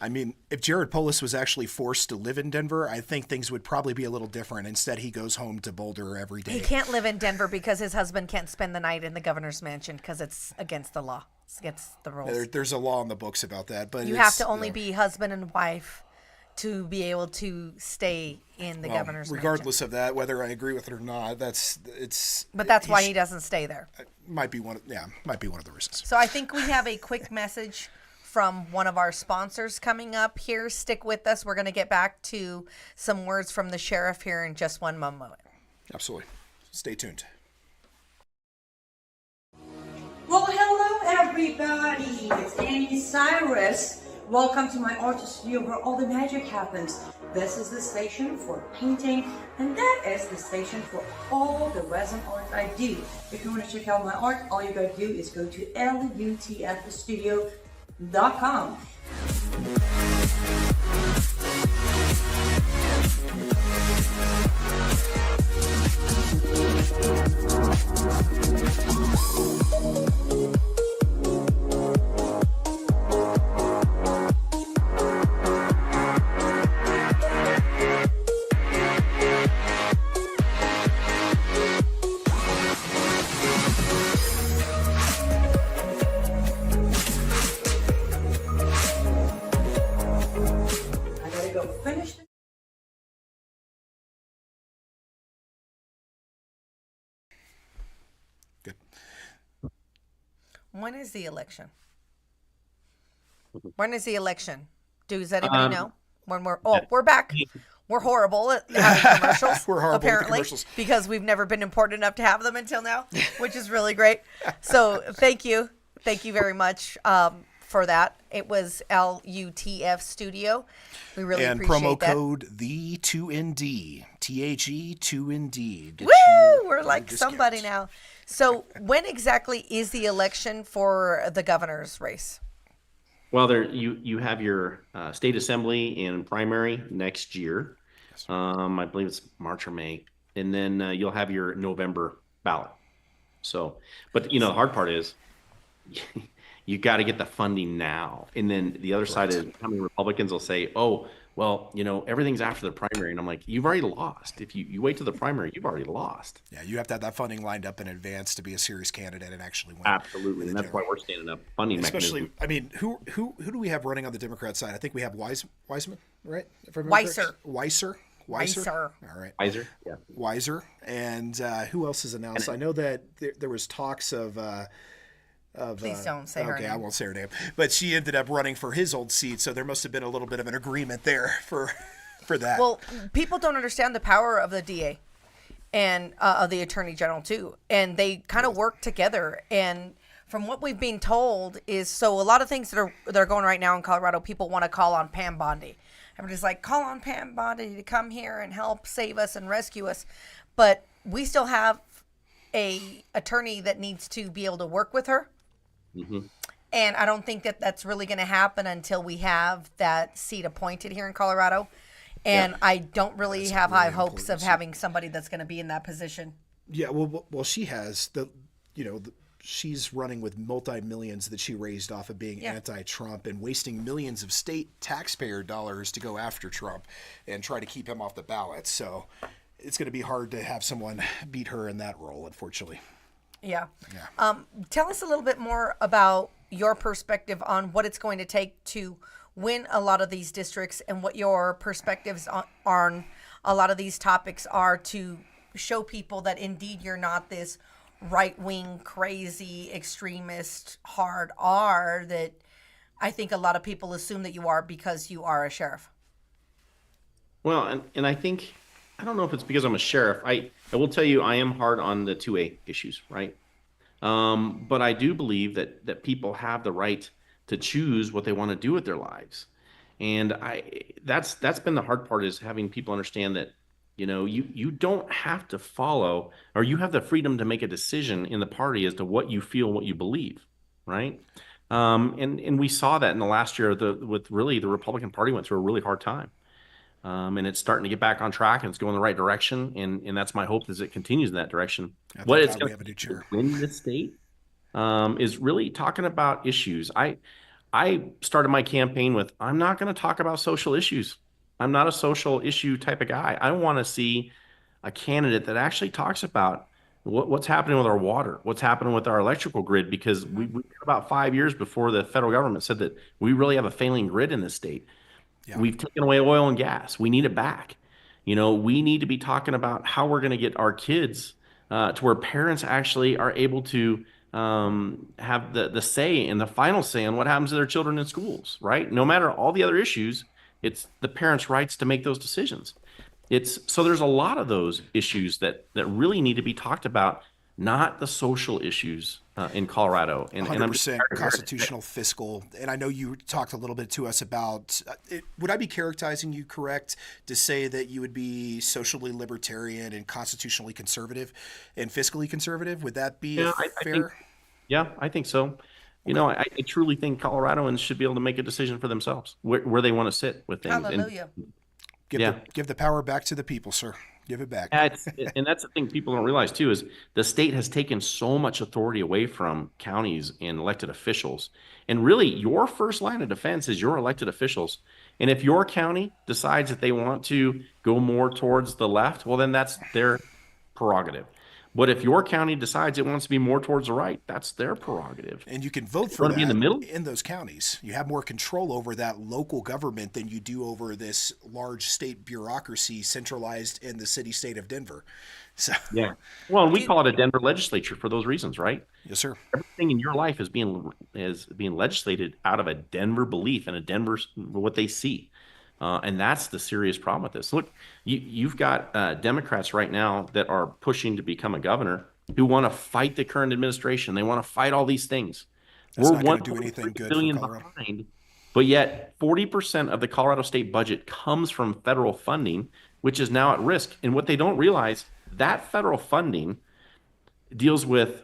I mean, if Jared Polis was actually forced to live in Denver, I think things would probably be a little different. Instead, he goes home to Boulder every day. He can't live in Denver because his husband can't spend the night in the governor's mansion because it's against the law. It's against the rules. There's a law in the books about that, but You have to only be husband and wife to be able to stay in the governor's regardless of that, whether I agree with it or not. But that's why he doesn't stay there. Might be one of the reasons. So I think we have a quick message from one of our sponsors coming up here. Stick with us. We're going to get back to some words from the sheriff here in just one moment. Absolutely. Stay tuned. Well, hello everybody. It's Annie Cyrus. Welcome to my art studio where all the magic happens. This is the station for painting, and that is the station for all the resin art I do. If you want to check out my art, all you gotta do is go to lutfstudio.com. Good. When is the election? When is the election? Does anybody know? When we're back. We're horrible at having commercials. We're horrible with the apparently, commercials. because we've never been important enough to have them until now, which is really great. So thank you very much for that. It was LUTF Studio. We really and appreciate promo that. code the 2ND THE 2ND. Woo! We're like somebody now. So when exactly is the election for the governor's race? Well, you have your state assembly and primary next year. I believe it's March or May, and then you'll have your November ballot. So, but the hard part is you got to get the funding now. And then the other side is how many Republicans will say, "Oh, well, everything's after the primary," and I'm like, "You've already lost. If you wait till the primary, you've already lost." Yeah, you have to have that funding lined up in advance to be a serious candidate and actually win. Absolutely, and that's why we're standing up funding Especially, mechanism. I mean, who do we have running on the Democrat side? I think we have Wiseman, right? If I remember Weiser. Weiser. Weiser. All right. Weiser, yeah. Weiser. And who else is announced? I know that there was talks of. Please don't say her Okay, name. I won't say her name. But she ended up running for his old seat, so there must have been a little bit of an agreement there for that. Well, people don't understand the power of the DA and of the Attorney General too, and they kind of work together. And from what we've been told is, so a lot of things that are going right now in Colorado, people want to call on Pam Bondi. Everybody's like, call on Pam Bondi to come here and help save us and rescue us, but we still have a attorney that needs to be able to work with her. Mm-hmm. And I don't think that that's really going to happen until we have that seat appointed here in Colorado. And I don't really have high hopes of having somebody that's going to be in that position. Yeah, well, she has she's running with multi-millions that she raised off of being anti-Trump and wasting millions of state taxpayer dollars to go after Trump and try to keep him off the ballot. So it's going to be hard to have someone beat her in that role, unfortunately. Yeah. Tell us a little bit more about your perspective on what it's going to take to win a lot of these districts and what your perspectives on a lot of these topics are to show people that indeed you're not this right-wing, crazy, extremist, hard R that I think a lot of people assume that you are because you are a sheriff. Well, and I think, I don't know if it's because I'm a sheriff. I will tell you, I am hard on the 2A issues, right? But I do believe that people have the right to choose what they want to do with their lives. And that's been the hard part, is having people understand that, you don't have to follow, or you have the freedom to make a decision in the party as to what you feel, what you believe, right? And we saw that in the last year with really the Republican Party went through a really hard time. And it's starting to get back on track, and it's going the right direction. And that's my hope, is it continues in that direction. What it's going to win this state is really talking about issues. I started my campaign with, I'm not going to talk about social issues. I'm not a social issue type of guy. I want to see a candidate that actually talks about what's happening with our water, what's happening with our electrical grid, because we about 5 years before the federal government said that we really have a failing grid in this state. Yeah. We've taken away oil and gas. We need it back. We need to be talking about how we're going to get our kids to where parents actually are able to have the say and the final say on what happens to their children in schools, right? No matter all the other issues, it's the parents' rights to make those decisions. So there's a lot of those issues that really need to be talked about, not the social issues in Colorado. And 100% constitutional, fiscal. And I know you talked a little bit to us about it. Would I be characterizing you correct to say that you would be socially libertarian and constitutionally conservative and fiscally conservative? Would that be fair? I think so. I truly think Coloradoans should be able to make a decision for themselves where they want to sit with things. Hallelujah. Give the power back to the people, sir. Give it back. And that's the thing people don't realize too, is the state has taken so much authority away from counties and elected officials. And really, your first line of defense is your elected officials. And if your county decides that they want to go more towards the left, well, then that's their prerogative. But if your county decides it wants to be more towards the right, that's their prerogative. And you can vote for that in the middle in those counties. You have more control over that local government than you do over this large state bureaucracy centralized in the city-state of Denver. So yeah. Well, and we call it a Denver legislature for those reasons, right? Yes, sir. Everything in your life is being legislated out of a Denver belief and a Denver what they see. And that's the serious problem with this. Look, you've got Democrats right now that are pushing to become a governor who want to fight the current administration. They want to fight all these things. That's not going to do anything good for Colorado. Behind, but yet 40% of the Colorado state budget comes from federal funding, which is now at risk. And what they don't realize, that federal funding deals with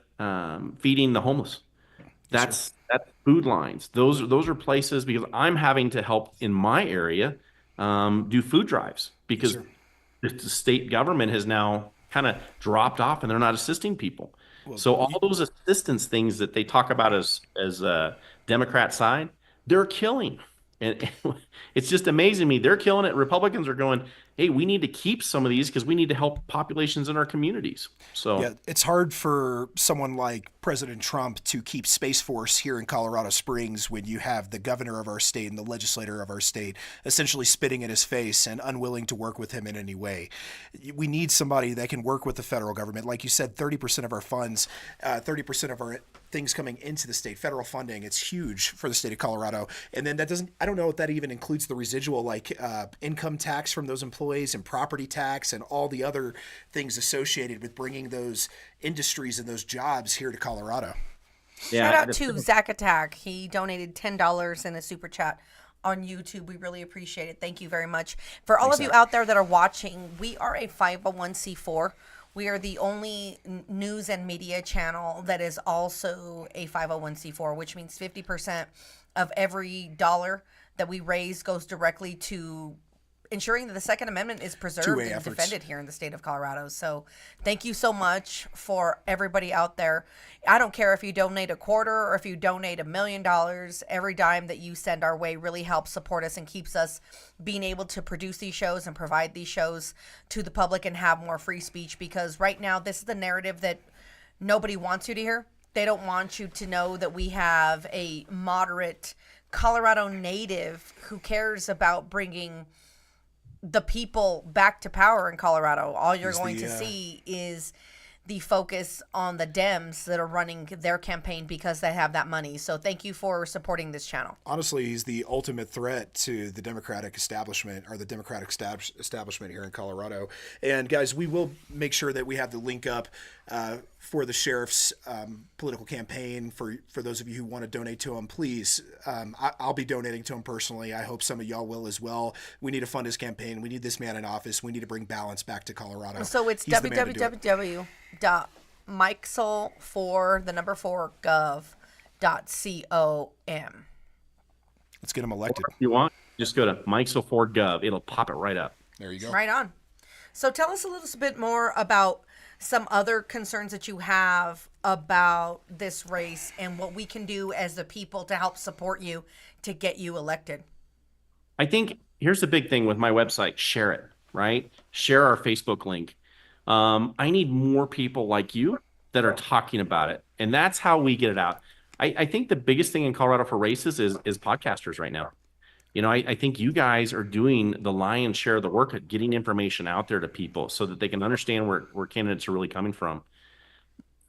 feeding the homeless. That's food lines. Those are places, because I'm having to help in my area do food drives, Yes, because sir. the state government has now kind of dropped off and they're not assisting people. Well, So all those assistance things that they talk about as Democrat side, they're killing. And it's just amazing to me. They're killing it. Republicans are going, hey, we need to keep some of these because we need to help populations in our communities. yeah, So it's hard for someone like President Trump to keep Space Force here in Colorado Springs when you have the governor of our state and the legislator of our state essentially spitting in his face and unwilling to work with him in any way. We need somebody that can work with the federal government. Like you said, 30% of our funds, 30% of our things coming into the state, federal funding, it's huge for the state of Colorado. And then that doesn't, I don't know if that even includes the residual, like income tax from those employees and property tax and all the other things associated with bringing those industries and those jobs here to Colorado. Shout out to Zach Attack. He donated $10 in a super chat on YouTube. We really appreciate it. Thank you very much. For all of you out there that are watching, we are a 501c4. We are the only news and media channel that is also a 501c4, which means 50% of every dollar that we raise goes directly to ensuring that the Second Amendment is preserved Two-way and efforts. defended here in the state of Colorado. So thank you so much for everybody out there. I don't care if you donate a quarter or if you donate $1 million. Every dime that you send our way really helps support us and keeps us being able to produce these shows and provide these shows to the public and have more free speech, because right now this is the narrative that nobody wants you to hear. They don't want you to know that we have a moderate Colorado native who cares about bringing the people back to power in Colorado. All you're going to see is the focus on the Dems that are running their campaign because they have that money. So thank you for supporting this channel. Honestly, he's the ultimate threat to the Democratic establishment establishment here in Colorado. And guys, we will make sure that we have the link up for the sheriff's political campaign. For those of you who want to donate to him, please, I'll be donating to him personally. I hope some of y'all will as well. We need to fund his campaign. We need this man in office. We need to bring balance back to Colorado. So it's www.mikesell4gov.com. Let's get him elected. if you want, just go to Mikesell4gov. It'll pop it right up. There you go. Right on. So tell us a little bit more about some other concerns that you have about this race and what we can do as the people to help support you to get you elected. I think here's the big thing with my website: share it, right? Share our Facebook link. I need more people like you that are talking about it, and that's how we get it out. I think the biggest thing in Colorado for races is podcasters right now. You know, I think you guys are doing the lion's share of the work at getting information out there to people so that they can understand where candidates are really coming from.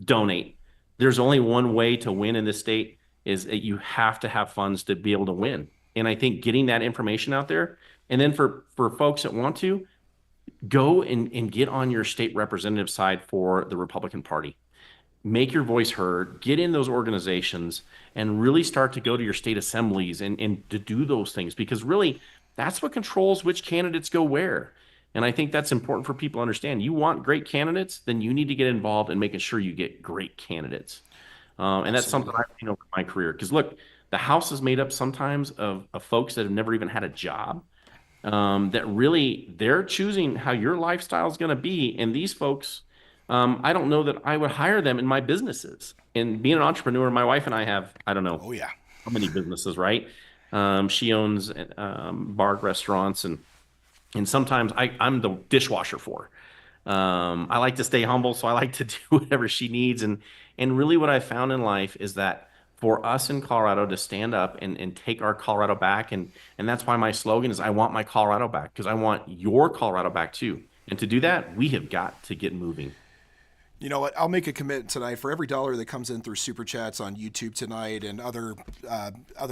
Donate. There's only one way to win in this state, is that you have to have funds to be able to win. And I think getting that information out there, and then for folks that want to, go and get on your state representative side for the Republican Party. Make your voice heard, get in those organizations, and really start to go to your state assemblies and to do those things, because really that's what controls which candidates go where. And I think that's important for people to understand. You want great candidates, then you need to get involved in making sure you get great candidates. And that's something I've seen over my career. Because look, the House is made up sometimes of folks that have never even had a job, that really they're choosing how your lifestyle is going to be. And these folks, I don't know that I would hire them in my businesses. And being an entrepreneur, my wife and I have, I don't know how many businesses, right? She owns bar restaurants, and sometimes I'm the dishwasher for her. I like to stay humble, so I like to do whatever she needs. And really what I found in life is that for us in Colorado to stand up and take our Colorado back, and that's why my slogan is I want my Colorado back, because I want your Colorado back too. And to do that, we have got to get moving. You know what? I'll make a commitment tonight. For every dollar that comes in through Super Chats on YouTube tonight and other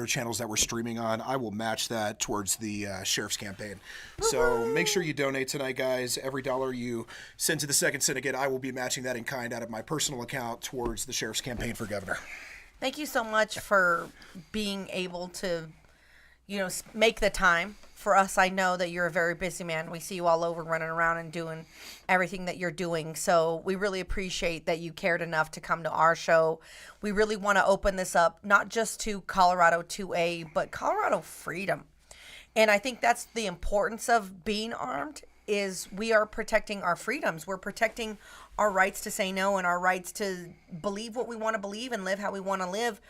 channels that we're streaming on, I will match that towards the Sheriff's campaign. So make sure you donate tonight, guys. Every dollar you send to the Second Syndicate, I will be matching that in kind out of my personal account towards the Sheriff's campaign for governor. Thank you so much for being able to make the time for us. I know that you're a very busy man. We see you all over running around and doing everything that you're doing. So we really appreciate that you cared enough to come to our show. We really want to open this up, not just to Colorado 2A, but Colorado freedom. And I think that's the importance of being armed, is we are protecting our freedoms. We're protecting our rights to say no and our rights to believe what we want to believe and live how we want to live,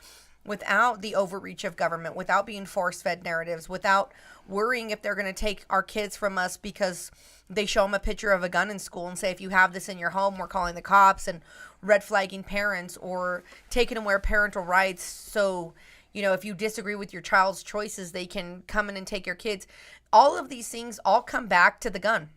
without the overreach of government, without being force-fed narratives, without worrying if they're going to take our kids from us because they show them a picture of a gun in school and say, if you have this in your home, we're calling the cops, and red flagging parents, or taking away parental rights. So, if you disagree with your child's choices, they can come in and take your kids. All of these things all come back to the gun,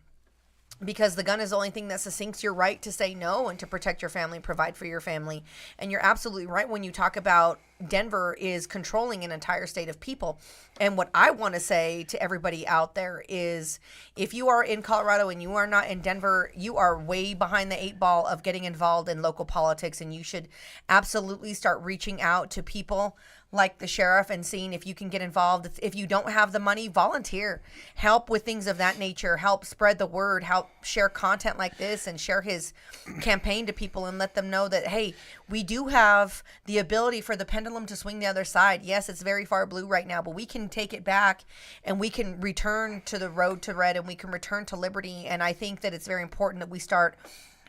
because the gun is the only thing that succinks your right to say no and to protect your family and provide for your family. And you're absolutely right when you talk about Denver is controlling an entire state of people. And what I want to say to everybody out there is, if you are in Colorado and you are not in Denver, you are way behind the 8 ball of getting involved in local politics. And you should absolutely start reaching out to people like the sheriff and seeing if you can get involved. If you don't have the money, volunteer, help with things of that nature, help spread the word, help share content like this, and share his campaign to people and let them know that, hey, we do have the ability for the pendulum to swing the other side. Yes, it's very far blue right now, but we can take it back and we can return to the road to red, and we can return to liberty. And I think that it's very important that we start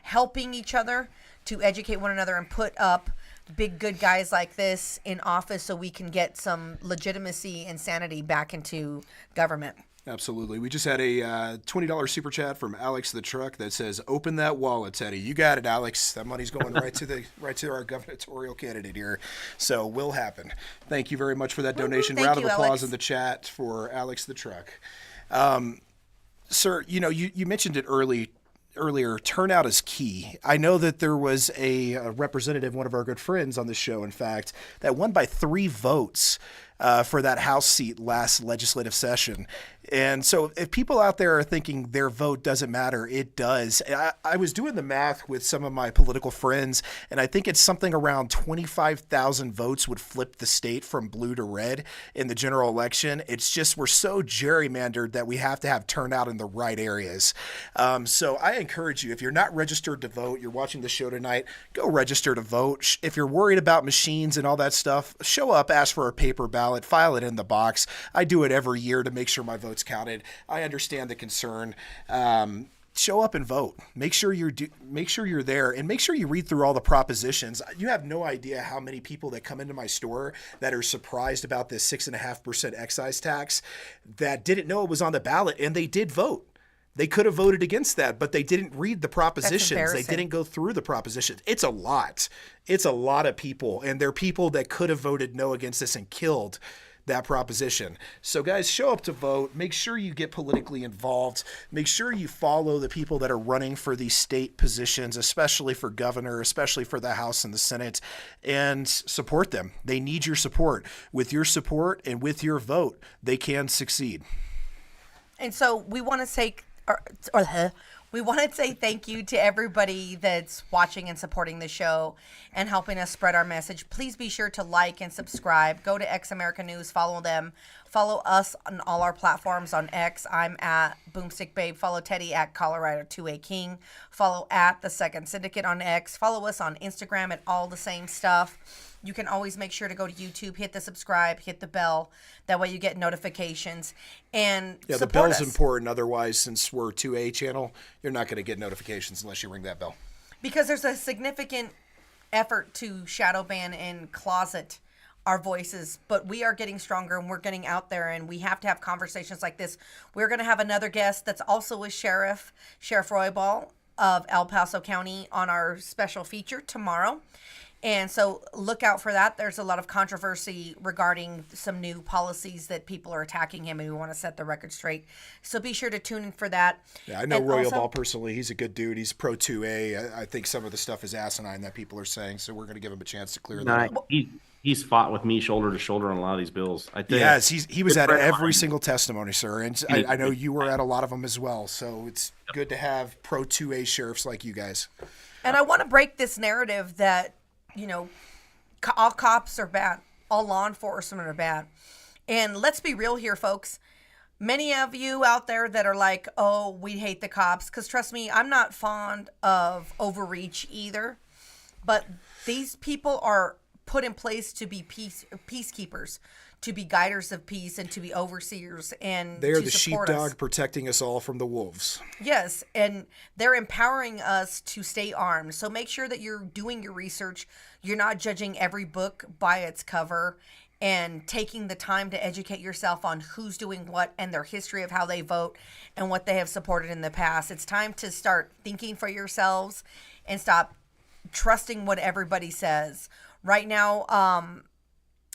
helping each other to educate one another and put up big good guys like this in office so we can get some legitimacy and sanity back into government. Absolutely. We just had a $20 super chat from Alex the Truck that says, "Open that wallet, Teddy." You got it, Alex. That money's going right to our gubernatorial candidate here. So will happen. Thank you very much for that donation. Thank Round of you, applause Alex. in the chat for Alex the Truck. Sir, you mentioned it earlier, turnout is key. I know that there was a representative, one of our good friends on the show, in fact, that won by 3 votes for that House seat last legislative session. And so if people out there are thinking their vote doesn't matter, it does. I was doing the math with some of my political friends, and I think it's something around 25,000 votes would flip the state from blue to red in the general election. It's just we're so gerrymandered that we have to have turnout in the right areas. So I encourage you, if you're not registered to vote, you're watching the show tonight, go register to vote. If you're worried about machines and all that stuff, show up, ask for a paper ballot, file it in the box. I do it every year to make sure my vote's counted. I understand the concern. Show up and vote. Make sure you're there, and make sure you read through all the propositions. You have no idea how many people that come into my store that are surprised about this 6.5% excise tax that didn't know it was on the ballot, and they did vote. They could have voted against that, but they didn't read the propositions. They didn't go through the propositions. It's a lot. It's a lot of people, and they're people that could have voted no against this and killed that proposition. So guys, show up to vote. Make sure you get politically involved. Make sure you follow the people that are running for these state positions, especially for governor, especially for the House and the Senate, and support them. They need your support. With your support and with your vote, they can succeed. And so we want to say thank you to everybody that's watching and supporting the show and helping us spread our message. Please be sure to like and subscribe. Go to X America News, follow them. Follow us on all our platforms on X. I'm at Boomstick Babe. Follow Teddy at Colorado 2A King. Follow at the Second Syndicate on X. Follow us on Instagram at all the same stuff. You can always make sure to go to YouTube, hit the subscribe, hit the bell. That way you get notifications and the bell's important. Otherwise, since we're 2A channel, you're not going to get notifications unless you ring that bell. Because there's a significant effort to shadow ban and closet our voices, but we are getting stronger and we're getting out there, and we have to have conversations like this. We're going to have another guest that's also a Sheriff Roybal of El Paso County on our special feature tomorrow. And so look out for that. There's a lot of controversy regarding some new policies that people are attacking him, and we want to set the record straight. So be sure to tune in for that. Yeah, I know Royal Ball personally. He's a good dude. He's pro 2A. I think some of the stuff is asinine that people are saying, so we're going to give him a chance to clear that up. He's fought with me shoulder to shoulder on a lot of these bills. Yes, he was at every single testimony, sir. And I know you were at a lot of them as well. So it's good to have pro 2A sheriffs like you guys. And I want to break this narrative that, all cops are bad. All law enforcement are bad. And let's be real here, folks. Many of you out there that are like, oh, we hate the cops, because trust me, I'm not fond of overreach either. But these people are put in place to be peacekeepers, to be guiders of peace, and to be overseers, and They're to the support sheepdog us. protecting us all from the wolves. Yes, and they're empowering us to stay armed. So make sure that you're doing your research. You're not judging every book by its cover, and taking the time to educate yourself on who's doing what and their history of how they vote and what they have supported in the past. It's time to start thinking for yourselves and stop trusting what everybody says. Right now,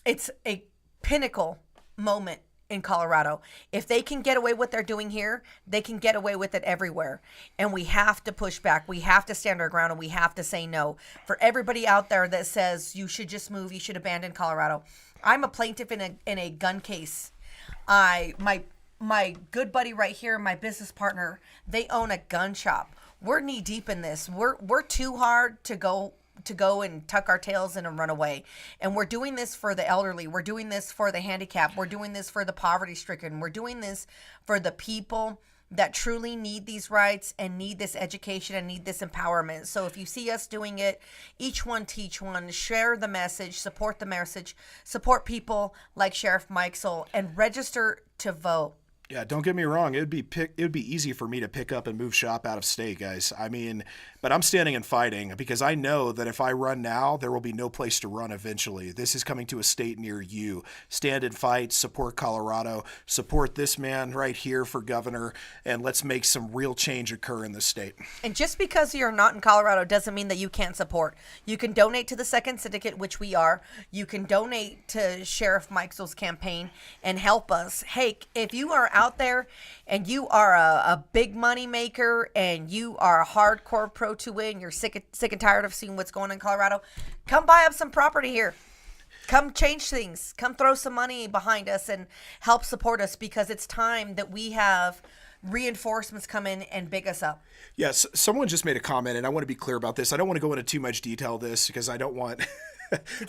it's a pinnacle moment in Colorado. If they can get away with what they're doing here, they can get away with it everywhere. And we have to push back. We have to stand our ground, and we have to say no. For everybody out there that says you should just move, you should abandon Colorado. I'm a plaintiff in a gun case. My good buddy right here, my business partner, they own a gun shop. We're knee deep in this. We're too hard to go and tuck our tails in and run away. And we're doing this for the elderly. We're doing this for the handicapped. We're doing this for the poverty stricken. We're doing this for the people that truly need these rights and need this education and need this empowerment. So if you see us doing it, each one teach one, share the message, support people like Sheriff Mikesell, and register to vote. Yeah, don't get me wrong. It would be easy for me to pick up and move shop out of state, guys. I mean, but I'm standing and fighting because I know that if I run now, there will be no place to run eventually. This is coming to a state near you. Stand and fight, support Colorado, support this man right here for governor, and let's make some real change occur in this state. And just because you're not in Colorado doesn't mean that you can't support. You can donate to the Second Syndicate, which we are. You can donate to Sheriff Mikesell's campaign and help us. Hey, if you are out there and you are a big money maker and you are a hardcore pro 2A and you're sick and tired of seeing what's going on in Colorado, come buy up some property here. Come change things. Come throw some money behind us and help support us, because it's time that we have reinforcements come in and big us up. Yes, someone just made a comment, and I want to be clear about this. I don't want to go into too much detail of this because I don't want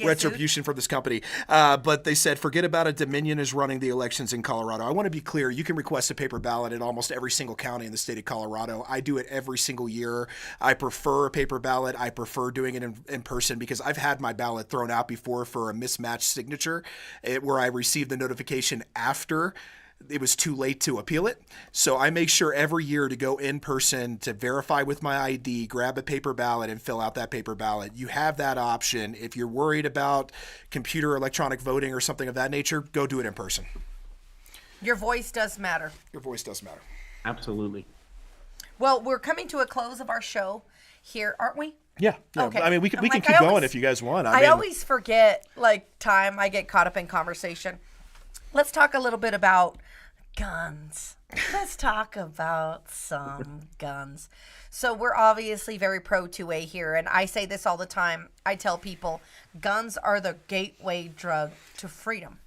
retribution from this company. But they said, forget about it. Dominion is running the elections in Colorado. I want to be clear. You can request a paper ballot in almost every single county in the state of Colorado. I do it every single year. I prefer a paper ballot. I prefer doing it in person because I've had my ballot thrown out before for a mismatched signature where I received the notification after it was too late to appeal it. So I make sure every year to go in person to verify with my ID, grab a paper ballot, and fill out that paper ballot. You have that option. If you're worried about computer electronic voting or something of that nature, go do it in person. Your voice does matter. Your voice does matter. Absolutely. Well, we're coming to a close of our show here, aren't we? Yeah. Okay. I mean, we can Like, keep going if you guys want. I always forget, time. I get caught up in conversation. Let's talk a little bit about guns. Let's talk about some guns. So we're obviously very pro 2A here, and I say this all the time. I tell people guns are the gateway drug to freedom.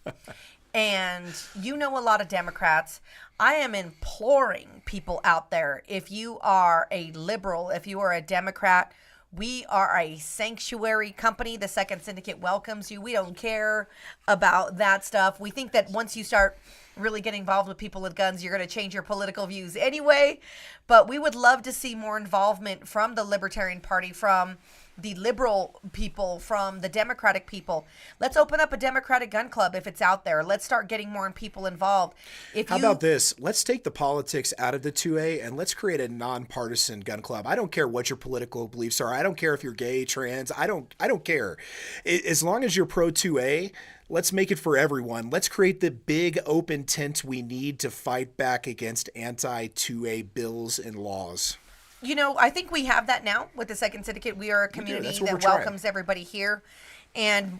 And you know a lot of Democrats. I am imploring people out there, if you are a liberal, if you are a Democrat, we are a sanctuary company. The Second Syndicate welcomes you. We don't care about that stuff. We think that once you start really getting involved with people with guns, you're going to change your political views anyway. But we would love to see more involvement from the Libertarian Party, from the liberal people, from the Democratic people. Let's open up a Democratic gun club if it's out there. Let's start getting more people involved. How about this? Let's take the politics out of the 2A and let's create a nonpartisan gun club. I don't care what your political beliefs are. I don't care if you're gay, trans. I don't care. As long as you're pro 2A, let's make it for everyone. Let's create the big open tent we need to fight back against anti-2A bills and laws. You know, I think we have that now with the Second Syndicate. We are a community that welcomes everybody here. And,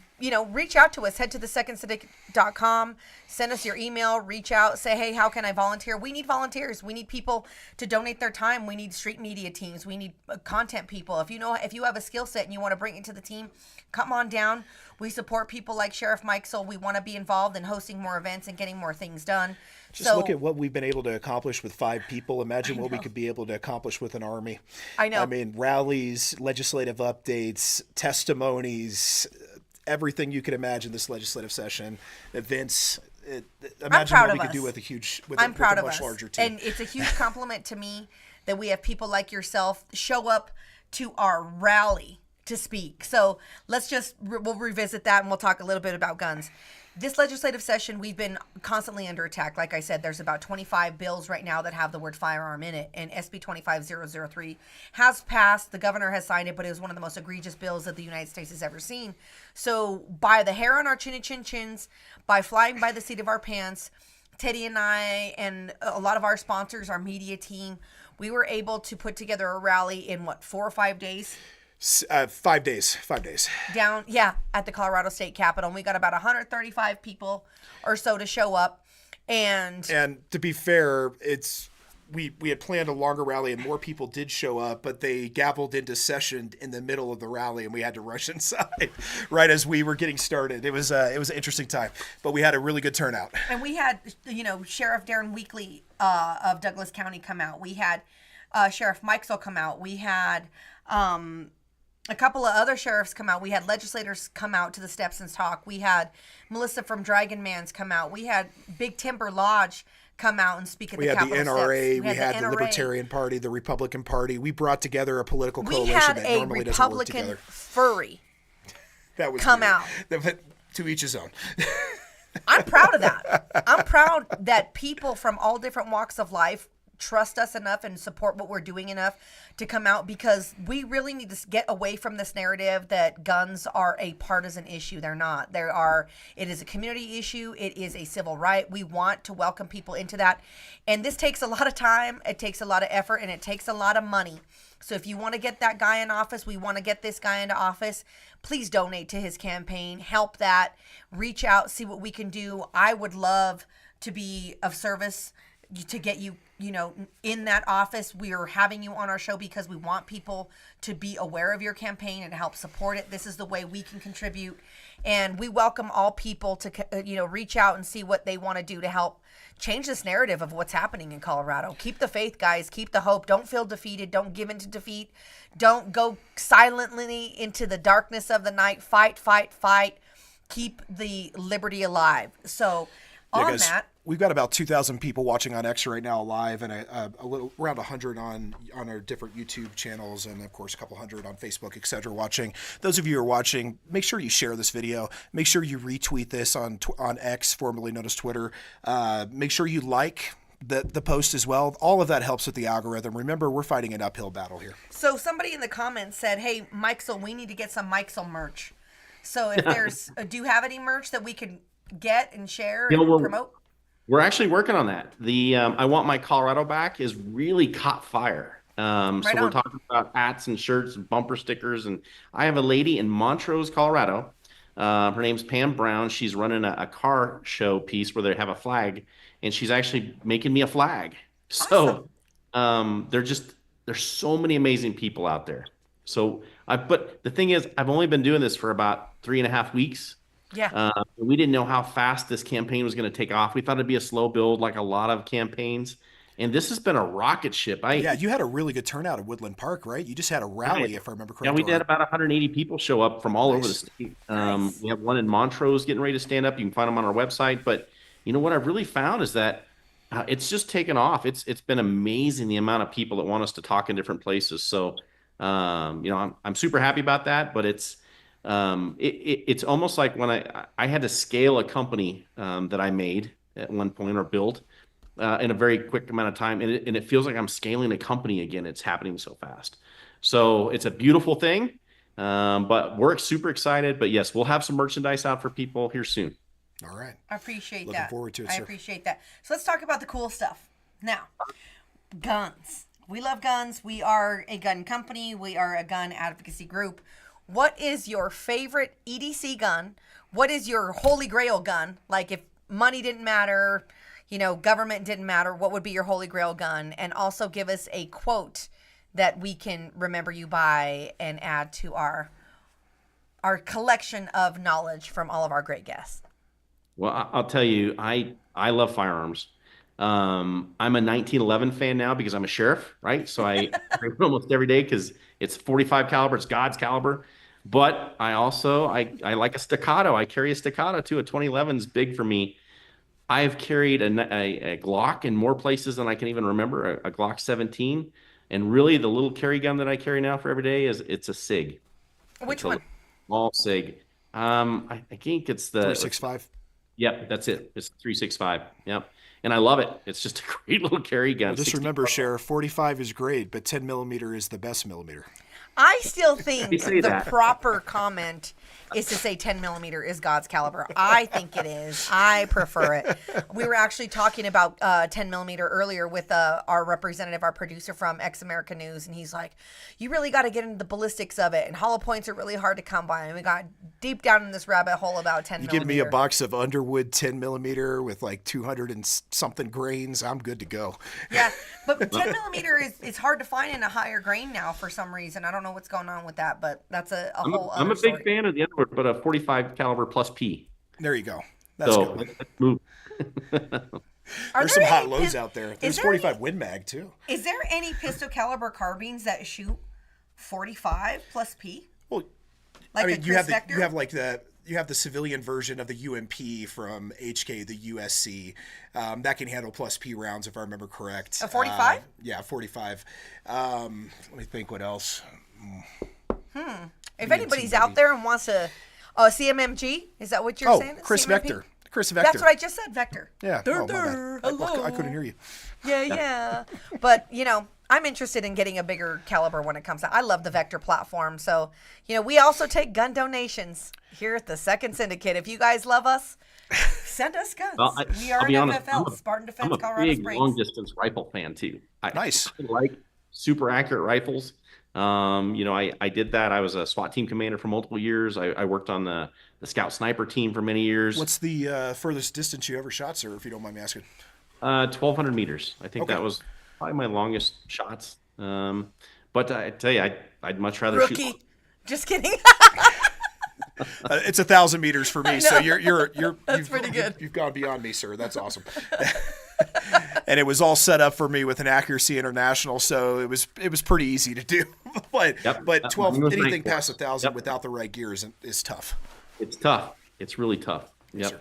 reach out to us. Head to thesecondsyndicate.com. Send us your email. Reach out. Say, hey, how can I volunteer? We need volunteers. We need people to donate their time. We need street media teams. We need content people. If you have a skill set and you want to bring it to the team, come on down. We support people like Sheriff Mikesell. We want to be involved in hosting more events and getting more things done. Just look at what we've been able to accomplish with 5 people. Imagine what we could be able to accomplish with an army. I know. I mean, rallies, legislative updates, testimonies, everything you could imagine this legislative session, events. imagine proud what we of could do us. with a huge, I'm proud a of much us. larger team. And it's a huge compliment to me that we have people like yourself show up to our rally to speak. So we'll revisit that and we'll talk a little bit about guns. This legislative session, we've been constantly under attack. Like I said, there's about 25 bills right now that have the word firearm in it, and SB 25003 has passed. The governor has signed it, but it was one of the most egregious bills that the United States has ever seen. So by the hair on our chins, by flying by the seat of our pants, Teddy and I and a lot of our sponsors, our media team, we were able to put together a rally in 4 or 5 days? 5 days. Down, at the Colorado State Capitol. And we got about 135 people or so to show up. And to be fair, we had planned a longer rally and more people did show up, but they gavelled into session in the middle of the rally and we had to rush inside right as we were getting started. It was an interesting time, but we had a really good turnout. And we had, Sheriff Darren Weekly of Douglas County come out. We had Sheriff Mikesell come out. We had a couple of other sheriffs come out. We had legislators come out to the steps and talk. We had Melissa from Dragon Man's come out. We had Big Timber Lodge come out and speak at the Capitol steps. We had the Libertarian Party, the Republican Party. We brought together a political coalition that normally doesn't work together. We had a Republican furry that was come weird. out. To each his own. I'm proud of that. I'm proud that people from all different walks of life trust us enough and support what we're doing enough to come out, because we really need to get away from this narrative that guns are a partisan issue. They're not. It is a community issue. It is a civil right. We want to welcome people into that. And this takes a lot of time. It takes a lot of effort, and it takes a lot of money. So if you want to get that guy in office, we want to get this guy into office, please donate to his campaign. Help that. Reach out, see what we can do. I would love to be of service to get you, in that office. We are having you on our show because we want people to be aware of your campaign and help support it. This is the way we can contribute. And we welcome all people to, reach out and see what they want to do to help change this narrative of what's happening in Colorado. Keep the faith, guys. Keep the hope. Don't feel defeated. Don't give in to defeat. Don't go silently into the darkness of the night. Fight, fight, fight. Keep the liberty alive. So on that, we've got about 2,000 people watching on X right now live, and a little around 100 on our different YouTube channels, and of course a couple hundred on Facebook, etc. watching. Those of you who are watching, make sure you share this video. Make sure you retweet this on X, formerly known as Twitter. Make sure you like the post as well. All of that helps with the algorithm. Remember, we're fighting an uphill battle here. So somebody in the comments said, "Hey, Mikesell, we need to get some Mikesell merch." So if there's, do you have any merch that we could get and share and promote? We're actually working on that. The I Want My Colorado Back is really caught fire. So we're talking about hats and shirts and bumper stickers. And I have a lady in Montrose, Colorado. Her name's Pam Brown. She's running a car show piece where they have a flag, and she's actually making me a flag. So there's so many amazing people out there. So but the thing is, I've only been doing this for about 3.5 weeks. Yeah. We didn't know how fast this campaign was going to take off. We thought it'd be a slow build, like a lot of campaigns. And this has been a rocket ship. You had a really good turnout at Woodland Park, right? You just had a rally, if I remember correctly. Yeah, we had about 180 people show up from all over the state. Nice. We have one in Montrose getting ready to stand up. You can find them on our website. But what I've really found is that it's just taken off. It's been amazing the amount of people that want us to talk in different places. So, I'm super happy about that. But it's almost like when I had to scale a company that I made at one point or built in a very quick amount of time, and it feels like I'm scaling a company again. It's happening so fast. So it's a beautiful thing, but we're super excited. But yes, we'll have some merchandise out for people here soon. All right. I appreciate that. Looking forward to it, I sir. appreciate that. So let's talk about the cool stuff. Now, guns. We love guns. We are a gun company. We are a gun advocacy group. What is your favorite EDC gun? What is your holy grail gun? Like if money didn't matter, government didn't matter, what would be your holy grail gun? And also give us a quote that we can remember you by and add to our collection of knowledge from all of our great guests. Well, I'll tell you, I love firearms. I'm a 1911 fan now because I'm a sheriff, right? So I drink almost every day because it's 45 caliber, it's God's caliber. But I also I like a staccato. I carry a staccato too. A 2011 is big for me. I've carried a Glock in more places than I can even remember, a Glock 17. And really, the little carry gun that I carry now for every day it's a SIG. Which It's a one? small SIG. I think it's the 365. Yep, that's it. It's 365. Yep. And I love it. It's just a great little carry gun. Well, just 60 remember, Sheriff, 45 is great, but 10 millimeter is the best millimeter. I still think You say the that. proper comment is to say 10 millimeter is God's caliber. I think it is. I prefer it. We were actually talking about 10 millimeter earlier with our representative, our producer from Ex America News, and he's like, you really got to get into the ballistics of it, and hollow points are really hard to come by. And we got deep down in this rabbit hole about 10 You millimeter. give me a box of Underwood 10 millimeter with like 200 and something grains, I'm good to go. Yeah, but 10 millimeter is hard to find in a higher grain now for some reason. I don't know what's going on with that, but that's a whole I'm other a big story. fan of the Underwood, but a 45 caliber plus P. There you go. That's So good. let's move. Are There's there some hot any loads out there. There's there 45 any- Win Mag too. Is there any pistol caliber carbines that shoot 45 plus P? Well, Like I mean, the you Chris have Vector? you have the civilian version of the UMP from HK, the USC, that can handle plus P rounds if I remember correct. A 45? Yeah, 45. Let me think what else. If anybody's out there and wants to, CMMG, is that what you're saying? Chris CMMP? Vector. Chris Vector. That's what I just said, Vector. Yeah. Dur, Oh, my dur, bad. hello. I couldn't hear you. Yeah. But, I'm interested in getting a bigger caliber when it comes to, I love the Vector platform. So, we also take gun donations here at the Second Syndicate. If you guys love us, send us guns. Well, We are I'll be an honest, FFL, Spartan Defense, I'm a Colorado big Springs. long distance rifle fan too. Nice. I like super accurate rifles. I did that. I was a SWAT team commander for multiple years. I worked on the scout sniper team for many years. What's the furthest distance you ever shot, sir, if you don't mind me asking? 1,200 meters. I think Okay. that was probably my longest shots. But I tell you, I'd much rather Rookie. shoot. Just kidding. It's 1,000 meters for me, so That's pretty good. You've gone beyond me, sir. That's awesome. And it was all set up for me with an Accuracy International, so it was pretty easy to do. but Yep. 12 Mine was anything nice past for us. 1,000 Yep. without the right gears is tough. It's tough. It's really tough. Yep. sir.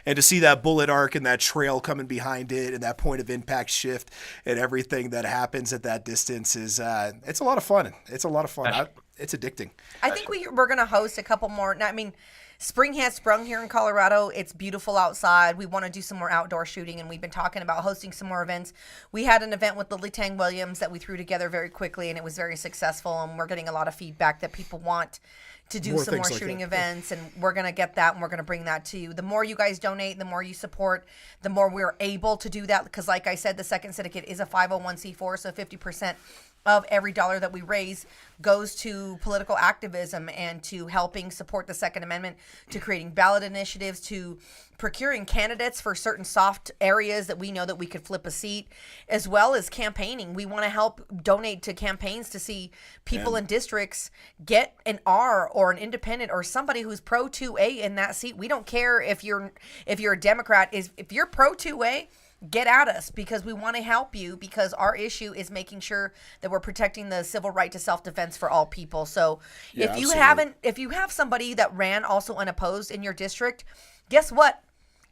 And to see that bullet arc and that trail coming behind it and that point of impact shift and everything that happens at that distance is it's a lot of fun. It's a lot of fun. It's addicting. I think we're going to host a couple more. I mean, spring has sprung here in Colorado. It's beautiful outside. We want to do some more outdoor shooting, and we've been talking about hosting some more events. We had an event with Lily Tang Williams that we threw together very quickly, and it was very successful, and we're getting a lot of feedback that people want to do More some more things like shooting that. events, and we're going to get that, and we're going to bring that to you. The more you guys donate, the more you support, the more we're able to do that, because like I said, the Second Syndicate is a 501c4, so 50% of every dollar that we raise goes to political activism and to helping support the Second Amendment, to creating ballot initiatives, to procuring candidates for certain soft areas that we know that we could flip a seat, as well as campaigning. We want to help donate to campaigns to see people in districts get an R or an independent or somebody who's pro 2A in that seat. We don't care if you're a Democrat. If you're pro 2A, get at us, because we want to help you, because our issue is making sure that we're protecting the civil right to self-defense for all people. So Yeah, if you have somebody that ran also unopposed in your district, guess what?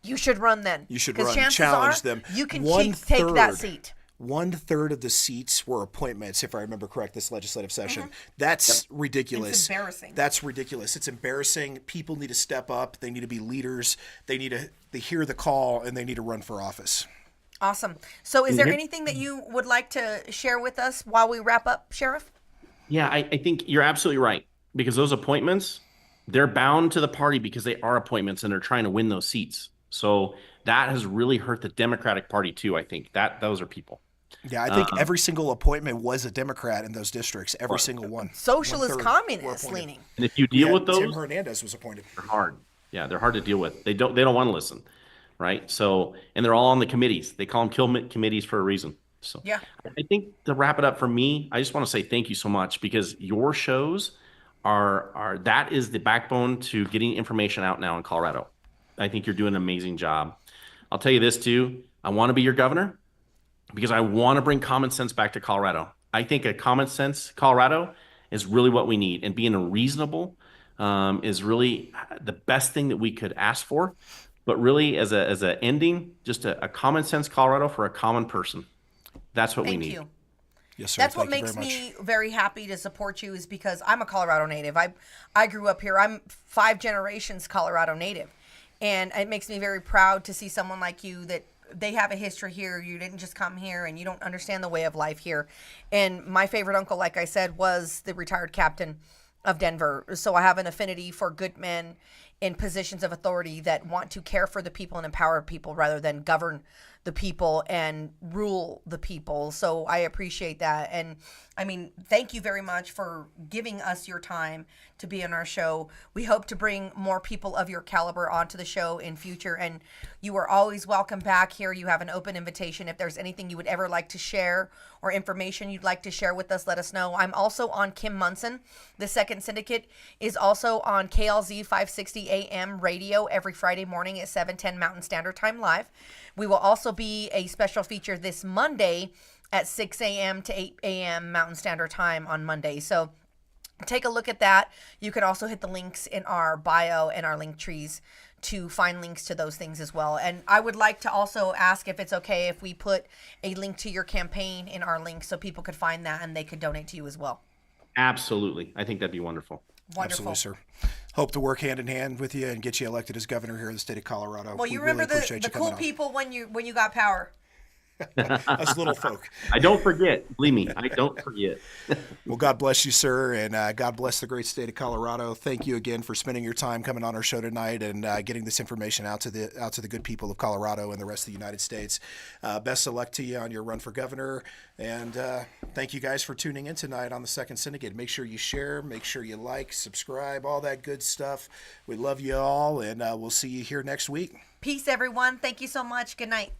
You should run then. You should 'Cause run. chances Challenge are them. You can One take that third. seat. 1/3 of the seats were appointments, if I remember correct, this legislative session. That's ridiculous. It's embarrassing. That's ridiculous. It's embarrassing. People need to step up. They need to be leaders. They need to hear the call, and they need to run for office. Awesome. So is there anything that you would like to share with us while we wrap up, Sheriff? Yeah, I think you're absolutely right, because those appointments, they're bound to the party because they are appointments and they're trying to win those seats. So that has really hurt the Democratic Party too. I think that those are people. Yeah, I think every single appointment was a Democrat in those districts. Every single one. Socialist, 1/3 were communist appointed. leaning. And if you deal Yeah, with those, Tim Hernandez was appointed. they're hard. Yeah, they're hard to deal with. They don't want to listen, right? So, and they're all on the committees. They call them kill committees for a reason. So Yeah. I think to wrap it up for me, I just want to say thank you so much, because your shows are that is the backbone to getting information out now in Colorado. I think you're doing an amazing job. I'll tell you this too. I want to be your governor because I want to bring common sense back to Colorado. I think a common sense Colorado is really what we need, and being reasonable is really the best thing that we could ask for. But really, as a ending, just a common sense Colorado for a common person. That's what we Thank need. you. Yes, sir. That's what Thank you makes very me much. very happy to support you, is because I'm a Colorado native. I grew up here. I'm 5 generations Colorado native. And it makes me very proud to see someone like you, that they have a history here. You didn't just come here, and you don't understand the way of life here. And my favorite uncle, like I said, was the retired captain of Denver. So I have an affinity for good men in positions of authority that want to care for the people and empower people rather than govern the people and rule the people. So I appreciate that. And I mean, thank you very much for giving us your time to be on our show. We hope to bring more people of your caliber onto the show in future. And you are always welcome back here. You have an open invitation. If there's anything you would ever like to share or information you'd like to share with us, let us know. I'm also on Kim Munson. The Second Syndicate is also on KLZ 560 AM radio every Friday morning at 7:10 Mountain Standard Time live. We will also be a special feature this Monday at 6 a.m. to 8 a.m. Mountain Standard Time on Monday. So take a look at that. You can also hit the links in our bio and our link trees to find links to those things as well. And I would like to also ask if it's okay if we put a link to your campaign in our link so people could find that and they could donate to you as well. Absolutely. I think that'd be wonderful. Wonderful. Absolutely, sir. Hope to work hand in hand with you and get you elected as governor here in the state of Colorado. Well, you We really remember appreciate the you cool coming on. people when you got power. Us little folk. I don't forget. Believe me, I don't forget. Well, God bless you, sir, and God bless the great state of Colorado. Thank you again for spending your time coming on our show tonight and getting this information out to the good people of Colorado and the rest of the United States. Best of luck to you on your run for governor, and thank you guys for tuning in tonight on the Second Syndicate. Make sure you share, make sure you like, subscribe, all that good stuff. We love you all, and we'll see you here next week. Peace, everyone. Thank you so much. Good night.